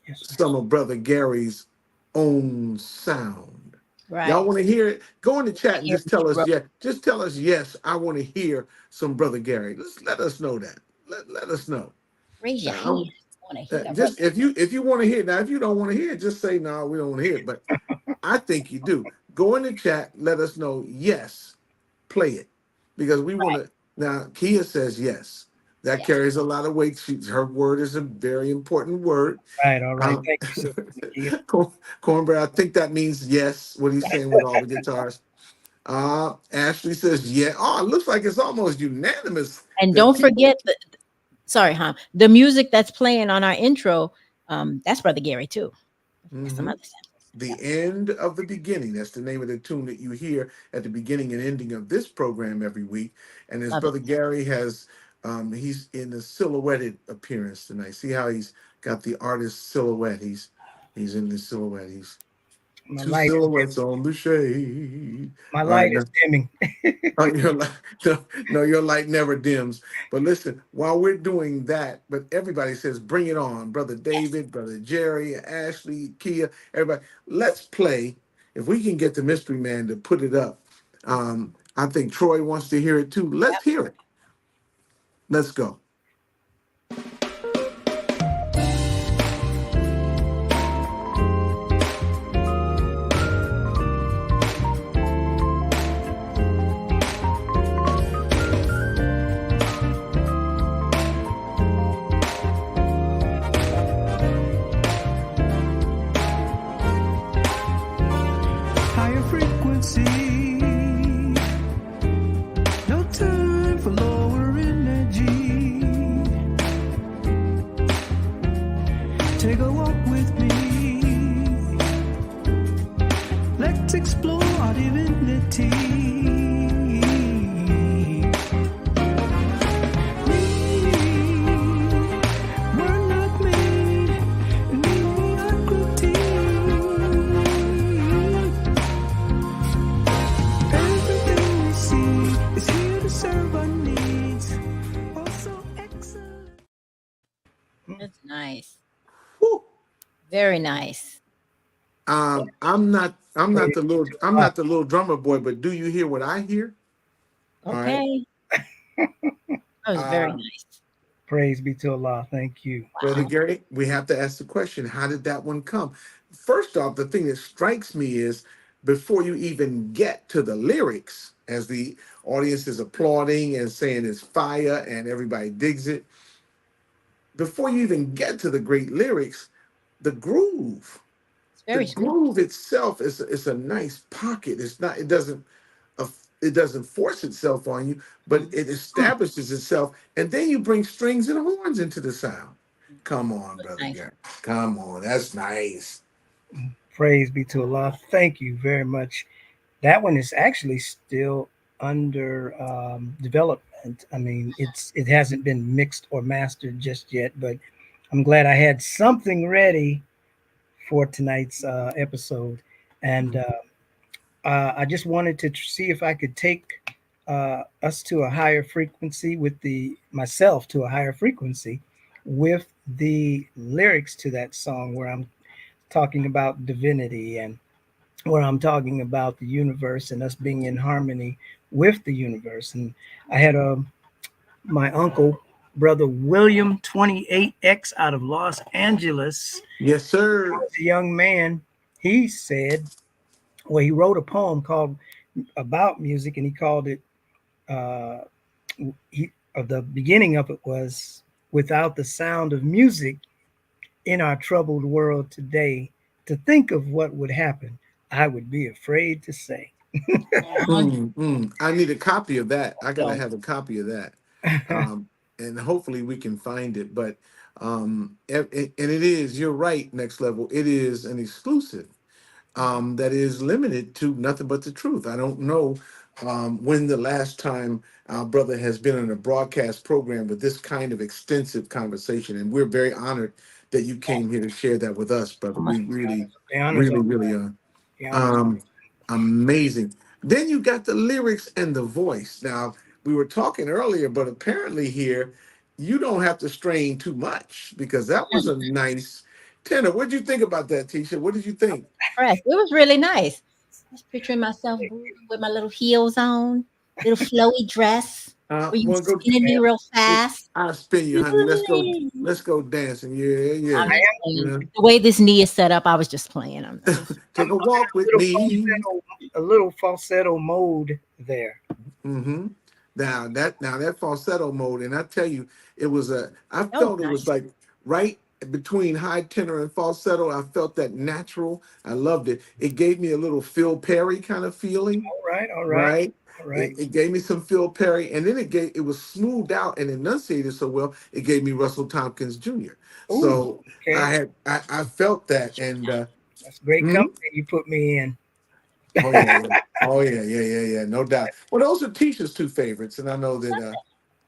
Yes, sir. some of Brother Gary's own sound. Right. Y'all want to hear it? Go in the chat and Hear just tell what you us, wrote. yeah. Just tell us, yes, I want to hear some Brother Gary. Let us know that. Let us know. Raise your I- hand. I want to hear that. just if you want to hear it. Now, if you don't want to hear it, just say no, we don't want to hear it. But I think you do. Go in the chat, let us know, yes, play it. Because we want to. Now, Kia says yes. That Yes. carries a lot of weight. Her word is a very important word. Right. All right. Thank you, Sister Nakia. Cornbread, I think that means yes, what he's saying with all the guitars. Ashley says yeah. Oh, it looks like it's almost unanimous. And that don't people- forget sorry, the music that's playing on our intro, that's Brother Gary too. Some Mhm. other samples. The end of the beginning. That's the name of the tune that you hear at the beginning and ending of this program every week. And as Love Brother Gary has, he's in a silhouetted appearance tonight. See how he's got the artist silhouette. He's in the silhouette. He's My two light, silhouettes on the shade. my All right, light is dimming. oh, your light, no, your light never dims. But listen, while we're doing that, but everybody says, bring it on. Brother David, Brother Jerry, Ashley, Kia, everybody. Let's play. If we can get the mystery man to put it up. I think Troy wants to hear it too. Let's hear it. Let's go. Higher frequency, no time for lower energy. Take a walk with me. Let's explore our divinity. We're not made in mediocrity. Very nice. Praise I'm God. not the little drummer boy, but do you hear what I hear? All right. Okay. That was very Um, nice. Praise be to Allah. Thank you. Brother Wow. Gary, we have to ask the question, how did that one come? First off, the thing that strikes me is before you even get to the lyrics, as the audience is applauding and saying it's fire and everybody digs it, before you even get to the great lyrics, the groove, It's the very smooth. groove itself is a nice pocket. It's not, it doesn't force itself on you, but Mhm. it establishes itself, and then you bring strings and horns into the sound. Come on, That's brother nice. Gary. Come on, that's nice. Praise be to Allah. Thank you very much. That one is actually still under development. I mean, it hasn't been mixed or mastered just yet, but I'm glad I had something ready for tonight's episode, and I just wanted to see if I could take us to a higher frequency with the myself to a higher frequency with the lyrics to that song, where I'm talking about divinity and where I'm talking about the universe and us being in harmony with the universe. And I had my uncle, brother William 28X out of Los Angeles, Yes, sir. was a young man. He said, well, he wrote a poem called about music, and he called it. Uh, the beginning of it was, without the sound of music in our troubled world today, to think of what would happen, I would be afraid to say. Aw, I need a copy of that. I gotta so have a copy of that, and hopefully we can find it. But and it is. You're right. Next level. It is an exclusive that is limited to nothing but the truth. I don't know when the last time our brother has been on a broadcast program with this kind of extensive conversation, and we're very honored that you came here to share that with us, brother. much. We really, The honors really, are really are. the honors. Um, Amazing. Then you got the lyrics and the voice. Now, we were talking earlier, but apparently here, you don't have to strain too much because that was a nice tenor. What did you think about that, Teasha? What did you think? Impressed. It was really nice. I was picturing myself moving with my little heels on, little flowy dress, where you Want to go? spinning me real fast. I'll spin you, honey. Let's go dancing. Yeah, I'm yeah. just You playing. know, The way this knee is set up, I was just playing. I'm just take a walk with me. A little falsetto mode there. hmm now that falsetto mode, and I tell you, I that was felt it was nice. like right between high tenor and falsetto. I felt that natural. I loved it. It gave me a little Phil Perry kind of feeling, All right, all right, right? all right. It gave me some Phil Perry, and then it was smoothed out and enunciated so well. It gave me Russell Tompkins Jr. Ooh, So okay. I felt that, and That's great mhm. company you put me in. Oh yeah, yeah. Oh yeah, yeah, no doubt. Well, those are Tisha's two favorites, and I know that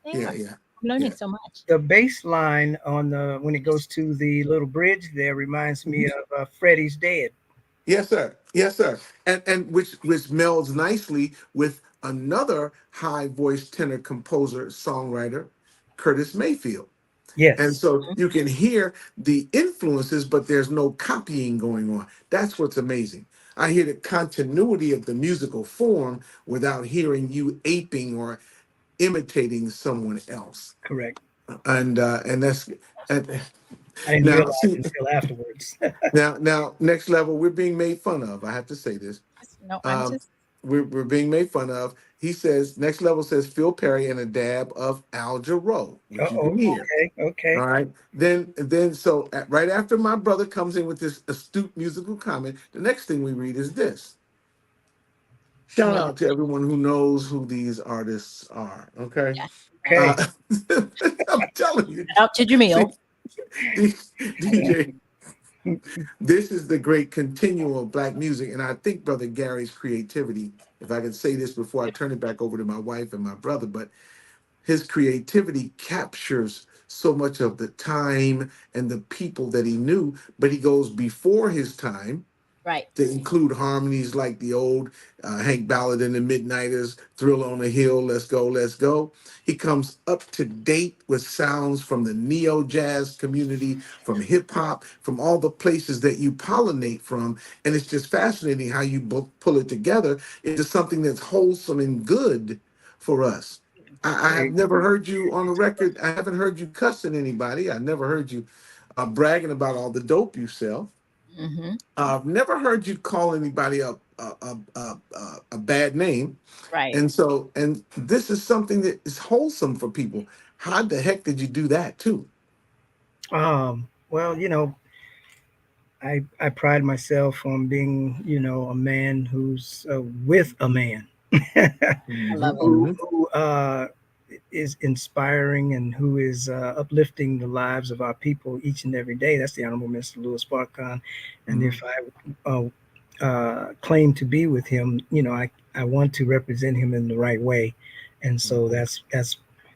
They yeah, are. yeah, I'm learning yeah. so much. The bass line on the when it goes to the little bridge there reminds me Mhm. of Freddie's Dead. Yes, sir. Yes, sir. And which melds nicely with another high voice tenor composer songwriter, Curtis Mayfield. And Yes, so you can hear the influences, but there's no copying going on. That's what's amazing. I hear the continuity of the musical form without hearing you aping or imitating someone else. correct. And that's and I didn't now realize see until afterwards. now next level we're being made fun of. I have to say this. No, I'm Um, just we're being made fun of. He says next level says Phil Perry and a dab of Al Jarreau, which you Uh-oh. can hear. Okay, okay. All right. Then so right after my brother comes in with this astute musical comment, the next thing we read is this. Shout yeah, out to everyone who knows who these artists are. Okay. yeah. Okay. Uh, I'm telling you. Shout out to See, Jamil. DJ, this is the great continuum of black music. And I think Brother Gary's creativity, if I can say this before I turn it back over to my wife and my brother, but his creativity captures so much of the time and the people that he knew, but he goes before his time, Right. to include harmonies like the old Hank Ballard and the Midnighters, Thrill on the Hill, Let's Go, Let's Go. He comes up to date with sounds from the neo jazz community, from hip hop, from all the places that you pollinate from. And it's just fascinating how you pull it together into something that's wholesome and good for us. I have Very never heard you on the record. I haven't heard you cussing anybody. I never heard you bragging about all the dope you sell. Mm-hmm. I've never heard you call anybody a bad name, Right. and this is something that is wholesome for people. How the heck did you do that too? well, I pride myself on being, a man who's with a man. I Hmm. love it. Who is inspiring and who is uplifting the lives of our people each and every day. That's the Honorable Mr. Louis Farrakhan. And Hmm. if I claim to be with him, I want to represent him in the right way. And so that's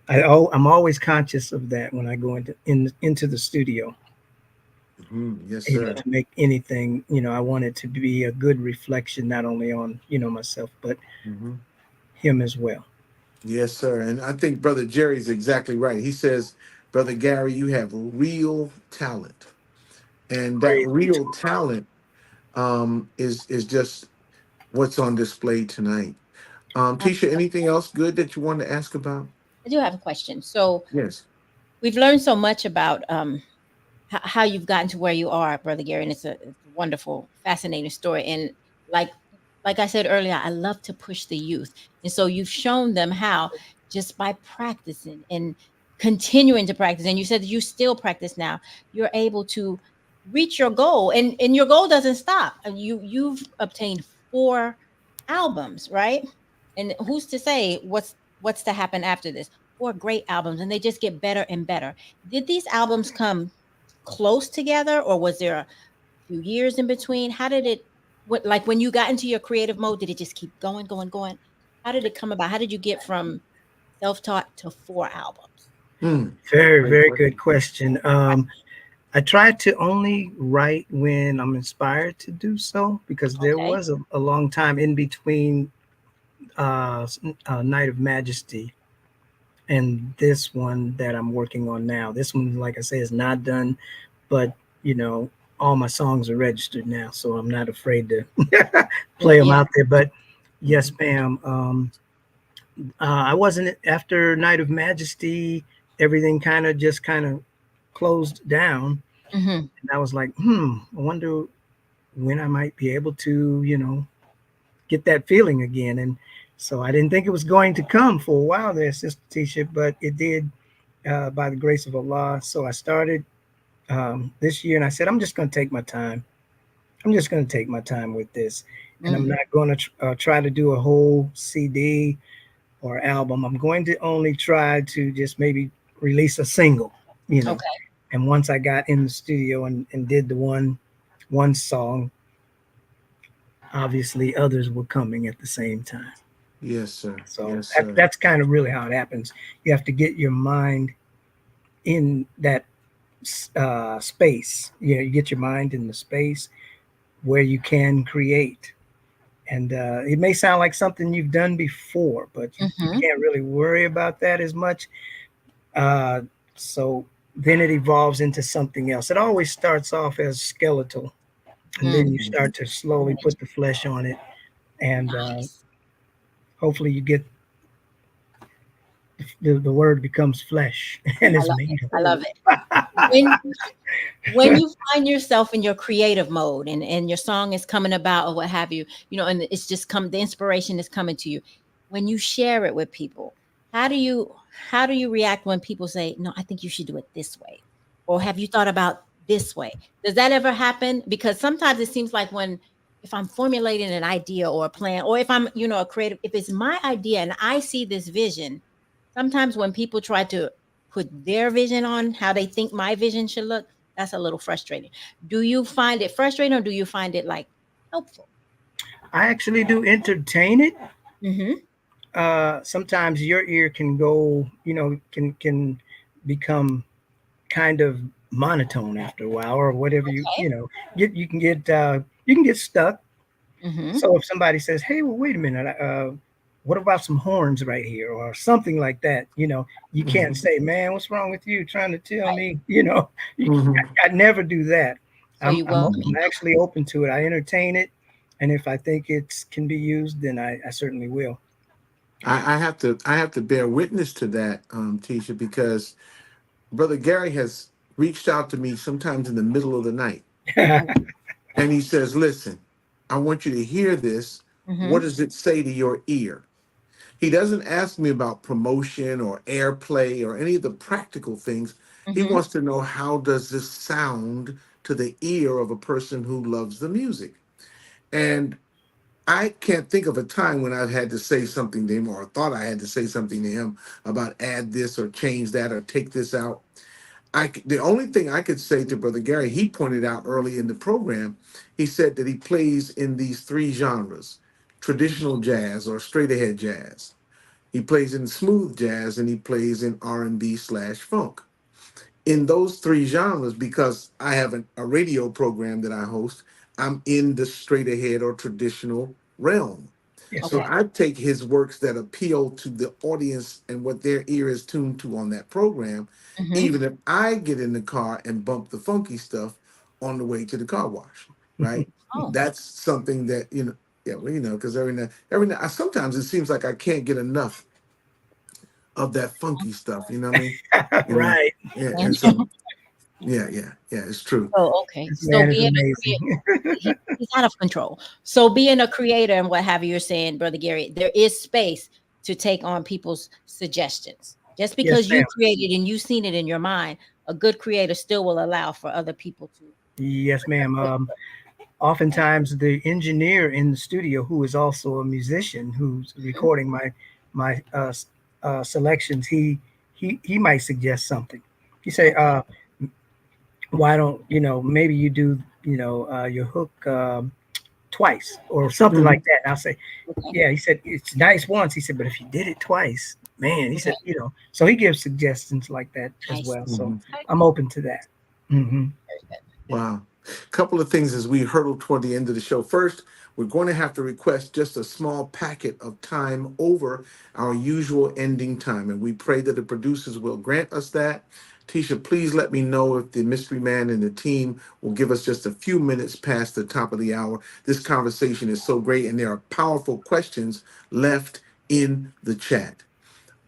I'm always conscious of that when I go into the studio. Hmm. Yes, sir. To make anything, I want it to be a good reflection, not only on, myself, but Hmm. him as well. Yes, sir. And I think Brother Jerry's exactly right. He says, Brother Gary, you have real talent, and that Praise be to real talent is just what's on display tonight. Tisha, anything else good that you wanted to ask about? I do have a question. So Yes. we've learned so much about how you've gotten to where you are, Brother Gary, and it's a wonderful, fascinating story. And like like I said earlier, I love to push the youth, and so you've shown them how just by practicing and continuing to practice. And you said that you still practice now. You're able to reach your goal, and your goal doesn't stop. And you've obtained 4 albums, right? And who's to say what's to happen after this? 4 great albums, and they just get better and better. Did these albums come close together, or was there a few years in between? How did it, what, like when you got into your creative mode, did it just keep going, going, going? How did it come about? How did you get from self-taught to 4 albums? Hmm. Very, Great very good question. question. I try to only write when I'm inspired to do so, because there Okay. was a long time in between Night of Majesty and this one that I'm working on now. This one, like I say, is not done, but you know, all my songs are registered now, so I'm not afraid to play them Yeah. out there. But yes, Mhm. ma'am. I wasn't after Night of Majesty. Everything kind of closed down, Hmm. and I was like, I wonder when I might be able to, get that feeling again. And so I didn't think it was going to come for a while there, Sister Teasha, but it did by the grace of Allah. So I started this year, and I said, I'm just going to take my time. I'm just going to take my time with this, and I'm Mm. not going to try to do a whole CD or album. I'm going to only try to just maybe release a single, you know. Okay. And once I got in the studio and did the one song, obviously others were coming at the same time. Yes, sir. So Yes, sir. that's kind of really how it happens. You have to get your mind in that space. You get your mind in the space where you can create. And it may sound like something you've done before, but you Hmm. can't really worry about that as much. Uh, so then it evolves into something else. It always starts off as skeletal, and then Mm. you start to slowly put the flesh on it, and Nice. hopefully you get the word becomes flesh and I is love it. made I love whole. it. When you find yourself in your creative mode, and your song is coming about or what have you, and it's just come, the inspiration is coming to you. When you share it with people, how do you how do you react when people say, no, I think you should do it this way? Or have you thought about this way? Does that ever happen? Because sometimes it seems like when, if I'm formulating an idea or a plan, or if I'm, a creative, if it's my idea and I see this vision, sometimes when people try to put their vision on how they think my vision should look, that's a little frustrating. Do you find it frustrating, or do you find it like helpful? I actually do entertain it. Hmm. Sometimes your ear can go, can become kind of monotone after a while, or whatever Okay. get. You can get stuck. Mm-hmm. So if somebody says, "Hey, well, wait a minute, what about some horns right here?" or something like that, you can't Mhm. say, "Man, what's wrong with you? Trying to tell Right. me?" Mhm. I never do that. So you welcome I'm actually open to it. I entertain it, and if I think it can be used, then I certainly will. I have to bear witness to that, Teasha, because Brother Gary has reached out to me sometimes in the middle of the night, and he says, "Listen, I want you to hear this. What Mm-hmm. does it say to your ear?" He doesn't ask me about promotion or airplay or any of the practical things. He Mm-hmm. wants to know, how does this sound to the ear of a person who loves the music? And I can't think of a time when I've had to say something to him or thought I had to say something to him about add this or change that or take this out. The only thing I could say to Brother Gary, he pointed out early in the program, he said that he plays in these three genres: traditional jazz or straight ahead jazz. He plays in smooth jazz and he plays in R&B slash funk. In those three genres, because I have a radio program that I host, I'm in the straight ahead or traditional realm. Yes, So sir. Okay. I take his works that appeal to the audience and what their ear is tuned to on that program, Mm-hmm. even if I get in the car and bump the funky stuff on the way to the car wash, right? Oh, That's something that, yeah, well, because every now, sometimes it seems like I can't get enough of that funky stuff. You know what I mean? You know, Right. yeah. man. And so, yeah, it's true. Oh, okay. This So man is being a creator, amazing. he's out of control. So being a creator and what have you, you're saying, Brother Gary, there is space to take on people's suggestions. Just Yes, because you ma'am. created and you've seen it in your mind, a good creator still will allow for other people to. Yes, ma'am. Wait. Oftentimes the engineer in the studio, who is also a musician, who's recording my selections, he might suggest something. He say, Okay. why don't maybe you do your hook twice or something like Mhm. that. And I'll say, Okay. yeah. He said it's nice once. He said, but if you did it twice, man, he Okay. said, so he gives suggestions like that I as see. well. So Mhm. Okay. I'm open to that. Hmm. Very good. Wow. Couple of things as we hurtle toward the end of the show. First, we're going to have to request just a small packet of time over our usual ending time, and we pray that the producers will grant us that. Tisha, please let me know if the mystery man and the team will give us just a few minutes past the top of the hour. This conversation is so great, and there are powerful questions left in the chat.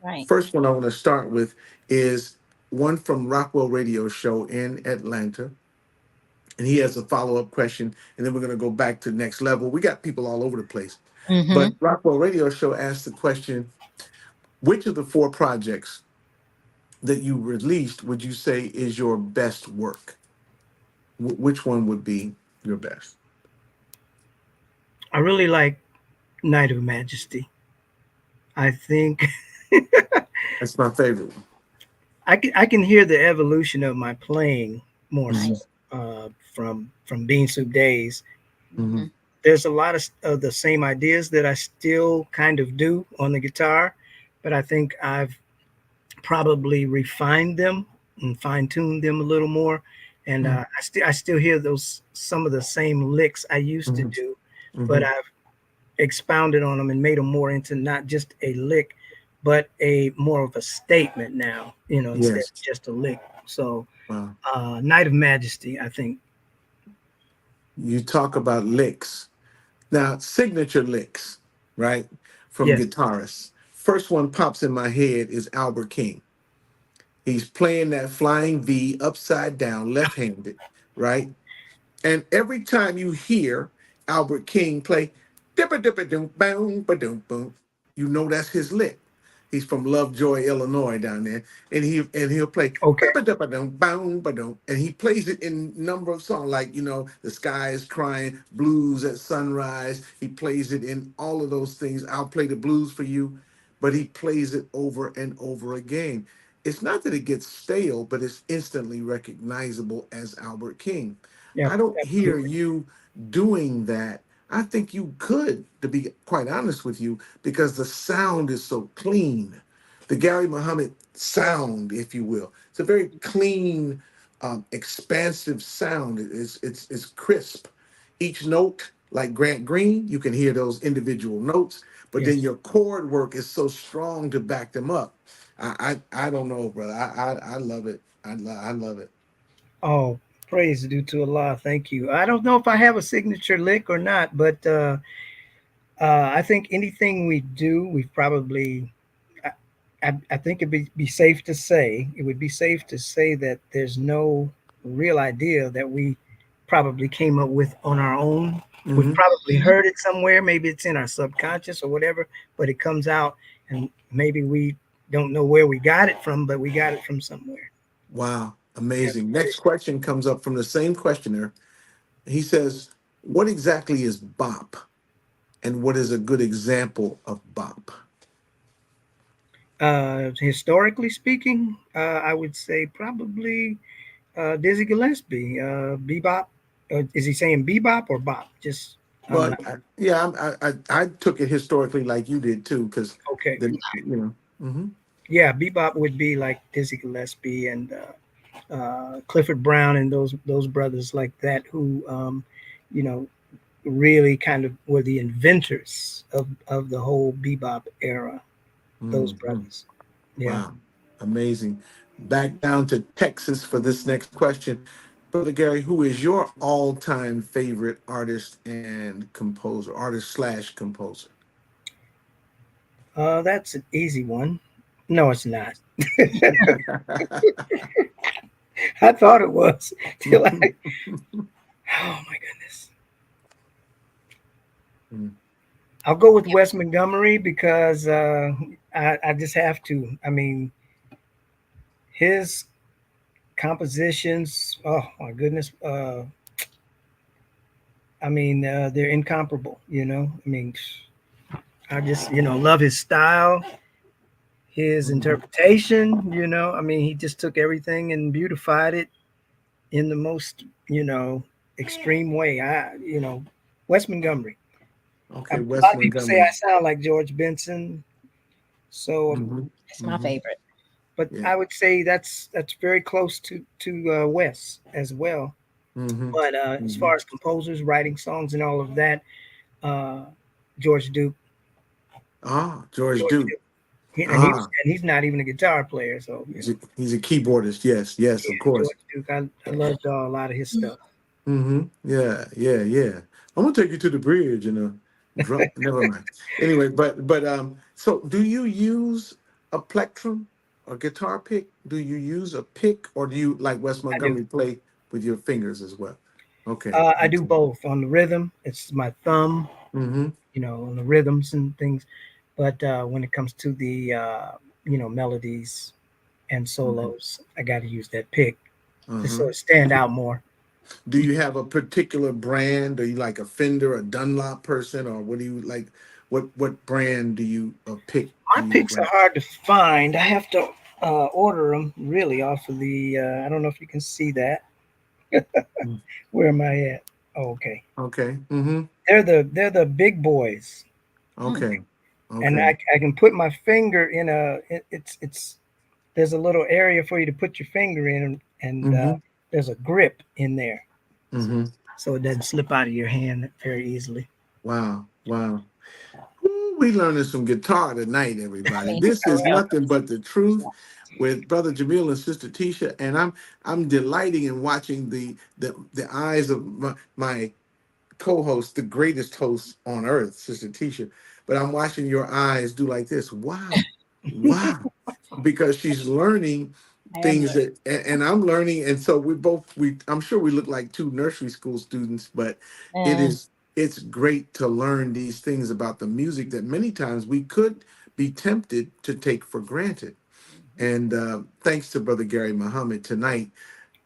Right. First one I want to start with is one from Rockwell Radio Show in Atlanta, and he has a follow-up question, and then we're going to go back to next level. We got people all over the place, Mm-hmm. but Rockwell Radio Show asked the question: which of the four projects that you released would you say is your best work? Which one would be your best? I really like Night of Majesty. I think That's my favorite one. I can hear the evolution of my playing more so, Mhm, Nice. from Bean Soup days. Mm-hmm. mhm, There's a lot of the same ideas that I still kind of do on the guitar, but I think I've probably refined them and fine tuned them a little more. And mhm, I still hear those some of the same licks I used to mhm, do, but mhm. I've expounded on them and made them more into not just a lick, but a more of a statement now. Instead Yes. of just a lick. So, Wow. Night of Majesty, I think. You talk about licks. Now, signature licks, right? From Yes. guitarists. First one pops in my head is Albert King. He's playing that flying V upside down, left handed, right? And every time you hear Albert King play dipper dipper doom boom ba doom boom, you know that's his lick. He's from Lovejoy, Illinois, down there, and he'll play Okay. dipper dipper doom boom ba doom, and he plays it in a number of songs like The Sky Is Crying, Blues at Sunrise. He plays it in all of those things. I'll play the blues for you, but he plays it over and over again. It's not that it gets stale, but it's instantly recognizable as Albert King. Yep. I don't hear Absolutely. you doing that. I think you could, to be quite honest with you, because the sound is so clean. The Gary Muhammad sound, if you will. It's a very clean, expansive sound. It's crisp. Each note, like Grant Green, you can hear those individual notes, but then Yes. your chord work is so strong to back them up. I don't know, brother. I love it. I love it. Oh, praise due to Allah. Thank you. I don't know if I have a signature lick or not, but I think anything we do, we probably. I think be safe to say it would be safe to say that there's no real idea that we probably came up with on our own. We've Hmm. probably heard it somewhere. Maybe it's in our subconscious or whatever, but it comes out, and maybe we don't know where we got it from, but we got it from somewhere. Wow, Yeah. amazing. Next question comes up from the same questioner. He says, "What exactly is bop, and what is a good example of bop?" Historically speaking, I would say probably Dizzy Gillespie, bebop. Is he saying bebop or bop? Just I'm Well, not yeah, I took it historically like you did too, because okay. the you know. Hmm. Yeah, bebop would be like Dizzy Gillespie and Clifford Brown and those brothers like that who, you know, really kind of were the inventors of the whole bebop era. Those Hmm. brothers. Yeah. Wow, amazing. Back down to Texas for this next question. Brother Gary, who is your all-time favorite artist and composer, artist slash composer? That's an easy one. No, it's not. I thought it was till I. Oh my goodness. I'll go with Wes Montgomery because I just have to. I mean, his compositions. Oh my goodness. I mean, they're incomparable. I mean, I just love his style, his Mhm. interpretation. I mean, he just took everything and beautified it in the most extreme way. Wes Montgomery. A Okay, lot Wes of people say I Montgomery. sound like George Benson. So, Hmm. It's my Hmm. favorite. but Yeah. I would say that's very close to Wes as well. Hmm. But as Hmm. far as composers writing songs and all of that, uh, George Duke, Ah, George George Duke. Duke, Ah, he's not even a guitar player. So he's a keyboardist. Yes, yes, of yeah, course. George Duke, I loved a lot of his stuff. Hmm. Yeah, yeah, yeah. I'm gonna take you to the bridge and drop. Never mind. Anyway, but so do you use a plectrum, a guitar pick? Do you use a pick, or do you like Wes I do. Montgomery play with your fingers as well? Okay. I do both on the rhythm. It's my thumb, Mm-hmm. on the rhythms and things. But when it comes to the melodies and solos, I got to use that pick to Uh-huh. sort of stand out more. Do you have a particular brand? Are you like a Fender, a Dunlop person, or what do you like? What brand do you pick My do you picks are like? hard to find. I have to order them really off of the. I don't know if you can see that. Mm. Where am I at? Oh, okay, Okay. Mm-hmm. they're the big boys, Mm. Okay. and Okay. I can put my finger in it's there's a little area for you to put your finger in, and Mm-hmm. there's a grip in there, Mm-hmm. so it doesn't slip out of your hand very easily. Wow. Wow. Ooh, we learning some guitar tonight, everybody. I mean, This for is real. nothing but the truth with Brother Jamil and Sister Teasha, and I'm delighting in watching the eyes of my co-host, the greatest host on earth, Sister Teasha. But I'm watching your eyes do like this. Wow, wow, because she's learning I am things learning. that, and I'm learning, and so I'm sure we look like two nursery school students, but it Uh, is it's great to learn these things about the music that many times we could be tempted to take for granted. And thanks to Brother Gary Muhammad tonight,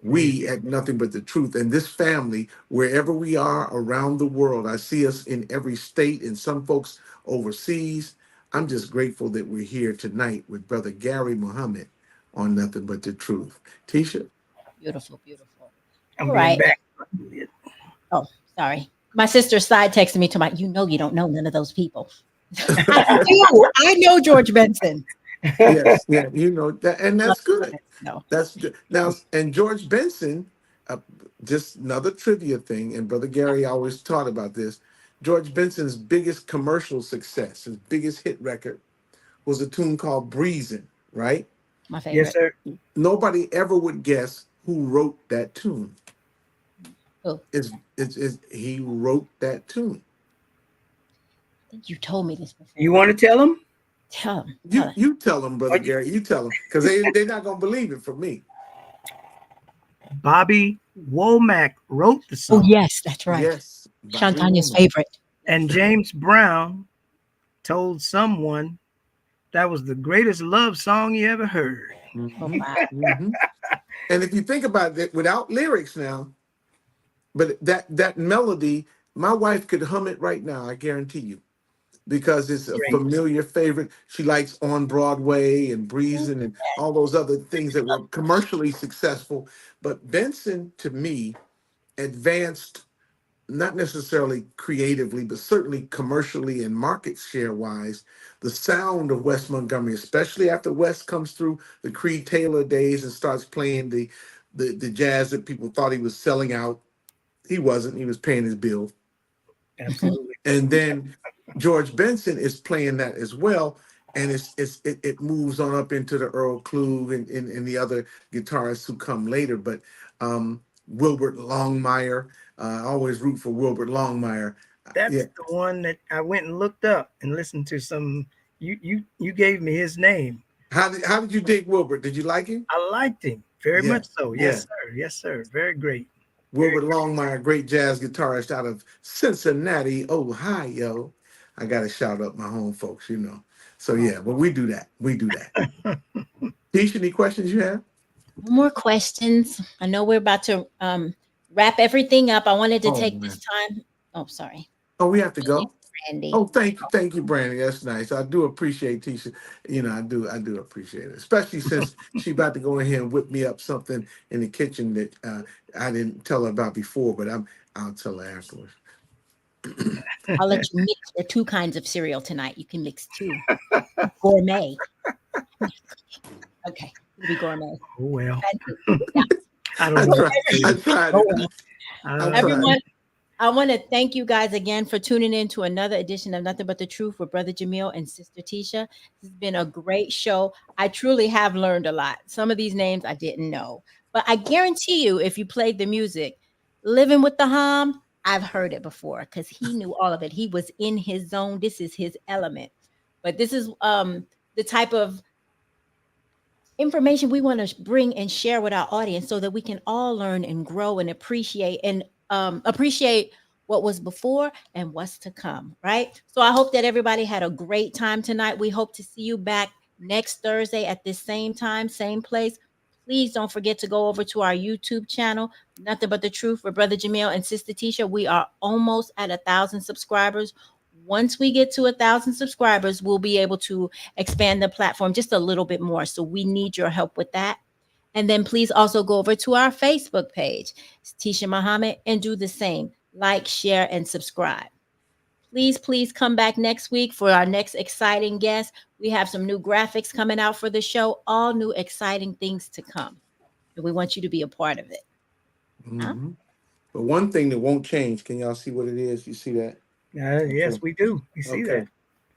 Praise. we at Nothing But the Truth and this family, wherever we are around the world, I see us in every state and some folks overseas. I'm just grateful that we're here tonight with Brother Gary Muhammad on Nothing But the Truth. Tisha? Beautiful, beautiful. I'm All being right. back. Oh, sorry. My sister side texted me to my, you don't know none of those people. I do. I know George Benson. Yes, yeah, you know that, and Love that's good. no. That's good. Now, and George Benson, uh, just another trivia thing, and Brother Gary always taught about this. George Benson's biggest commercial success, his biggest hit record, was a tune called "Breezin'." Right? My Yes, favorite. sir. Nobody ever would guess who wrote that tune. Oh, It's he wrote that tune. I think you told me this You before. want to tell them? Tell him. Tell You him. you tell them, Brother Or you- Gary. You tell them because they're not gonna believe it from me. Bobby Womack wrote the Oh, song, yes, that's right. Yes, Bobby Shantanya's Womack. favorite. and James Brown told someone that was the greatest love song he ever heard. Oh, Hmm. wow. Hmm. And if you think about it, without lyrics now, but that melody, my wife could hum it right now. I guarantee you, because it's a Great. familiar favorite. She likes On Broadway and Breezing and all those other things that were commercially successful. But Benson, to me, advanced not necessarily creatively, but certainly commercially and market share wise, the sound of Wes Montgomery, especially after Wes comes through the Creed Taylor days and starts playing the jazz that people thought he was selling out. He wasn't. He was paying his bill. Absolutely. And then George Benson is playing that as well. And it moves on up into the Earl Klug and the other guitarists who come later. But Wilbert Longmire, I always root for Wilbert Longmire. Yeah. That's the one that I went and looked up and listened to some. You gave me his name. How did you dig Wilbert? Did you like him? I liked him very Yeah. much so. Yeah. Yes, sir. Yes, sir. Very great. Very Wilbert Longmire, great jazz guitarist out of Cincinnati, Ohio. I got to shout out my home folks, you know. So yeah, but we do that. We do that. Teach, any questions you have? No more questions. I know we're about to wrap everything up. I wanted to Oh take this man. time. Oh, sorry. Oh, we have to go. Randy. Oh, thank you, Brandy. That's nice. I do appreciate Teasha. You know, I do appreciate it, especially since she about to go in here and whip me up something in the kitchen that I didn't tell her about before, but I'll tell her afterwards. I'll let you mix the two kinds of cereal tonight. You can mix two. Gourmet. Okay. It'll be gourmet. Oh well. Yeah. I don't I know. tried. I tried Oh, it. well. I tried Everyone, it. I want to thank you guys again for tuning in to another edition of Nothing But the Truth with Brother Jamil and Sister Teasha. This has been a great show. I truly have learned a lot. Some of these names I didn't know, but I guarantee you, if you played the music, Living with the Hum, I've heard it before because he knew all of it. He was in his zone. This is his element. But this is the type of information we want to bring and share with our audience so that we can all learn and grow and appreciate what was before and what's to come, right? So I hope that everybody had a great time tonight. We hope to see you back next Thursday at this same time, same place. Please don't forget to go over to our YouTube channel, Nothing But the Truth with Brother Jamil and Sister Teasha. We are almost at 1,000 subscribers. Once we get to 1,000 subscribers, we'll be able to expand the platform just a little bit more. So we need your help with that. And then please also go over to our Facebook page, it's Teasha Muhammad, and do the same. Like, share, and subscribe. Please come back next week for our next exciting guest. We have some new graphics coming out for the show, all new exciting things to come. And we want you to be a part of it. Huh? Hmm. But one thing that won't change. Can y'all see what it is? You see that? Yes, Okay. we do. We see Okay.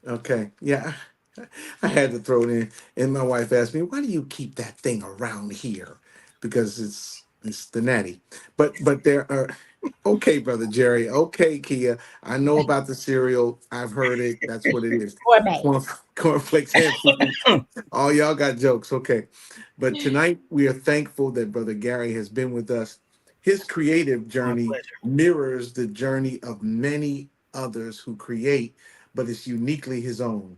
that. Okay. Yeah. I had to throw it in. And my wife asked me, why do you keep that thing around here? Because it's the natty. But there are okay, brother Jerry. Okay, Kia. I know about the cereal. I've heard it. That's what it is. Gourmet. Cornflakes and Fruit. All y'all got jokes. Okay. But tonight we are thankful that Brother Gary has been with us. His creative My journey pleasure. mirrors the journey of many others who create, but it's uniquely his own.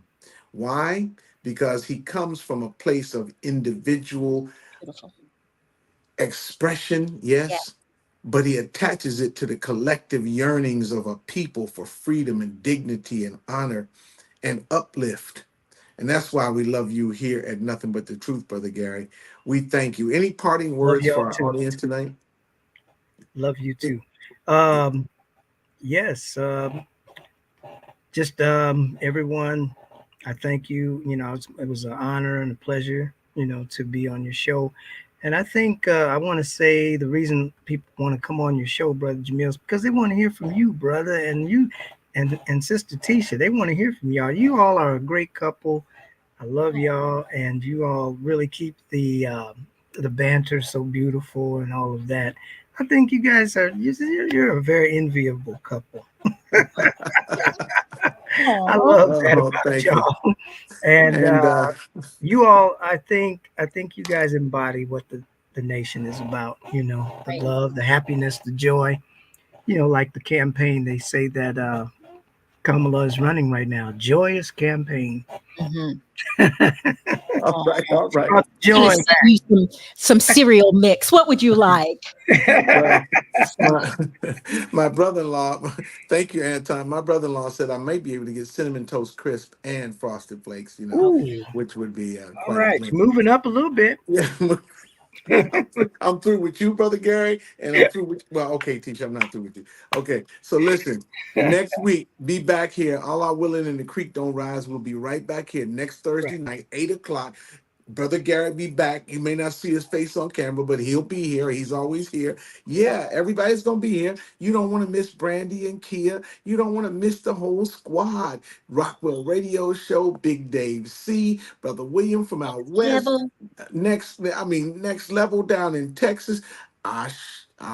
Why? Because he comes from a place of individual Beautiful. expression, Yeah. yes, but he attaches it to the collective yearnings of a people for freedom and dignity and honor and uplift. And that's why we love you here at Nothing But the Truth, Brother Gary. We thank you. Any parting Love words y'all for our too. audience tonight? Love you too. Yes. Just everyone. I thank you. You know, it was an honor and a pleasure, you know, to be on your show. And I think I want to say the reason people want to come on your show, Brother Jamil, is because they want to hear from you, brother, and you and Sister Teasha. They want to hear from y'all. You all are a great couple. I love y'all, and you all really keep the banter so beautiful and all of that. I think you guys are you're a very enviable couple. I Oh, love that Oh, about thank you. y'all. And And you all, I think you guys embody what the nation is about. You know, the right. love, the happiness, the joy. You know, like the campaign, they say that Kamala is running right now. Joyous campaign. Mhm. all right, all right. Brought Gonna joy send you some cereal mix. What would you like? back. Well, my my brother-in-law, thank you, Anton. My brother-in-law said I may be able to get cinnamon toast crisp and frosted flakes, Ooh, which would be all quite a right, blend. moving up a little bit. Yeah, I'm through with you, brother Gary, and I'm through with well, okay, Teacher, I'm not through with you. Okay, so listen, next week, be back here. All our willing in the creek don't rise. We'll be right back here next Right. Thursday night, 8 o'clock. Brother Garrett be back. You may not see his face on camera, but he'll be here. He's always here. Yeah, everybody's gonna be here. You don't want to miss Brandy and Kia. You don't want to miss the whole squad. Rockwell Radio Show, Big Dave C, Brother William from out west. Level. Next level down in Texas. Ashley.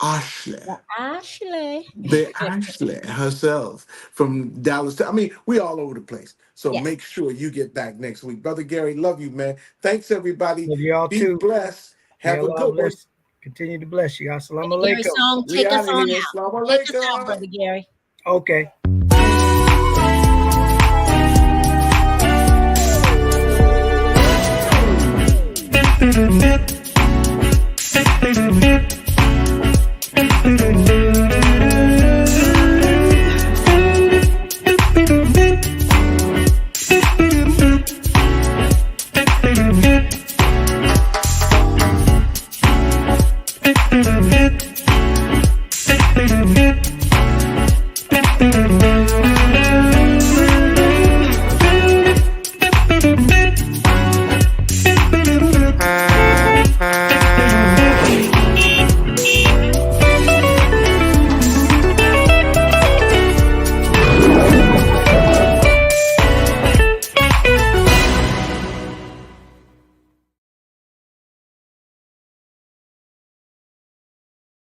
Ashley. Ashley. The Ashley herself from Dallas. We all over the place. So Yes. make sure you get back next week. Brother Gary, love you, man. Thanks, everybody. Love y'all Be too. blessed. May Have a Allah good one. bless, continue to bless you. Assalamu Brother Gary alaikum. song, We take us out of on here. out. Assalamu Take us out, alaikum. Brother Gary. Okay.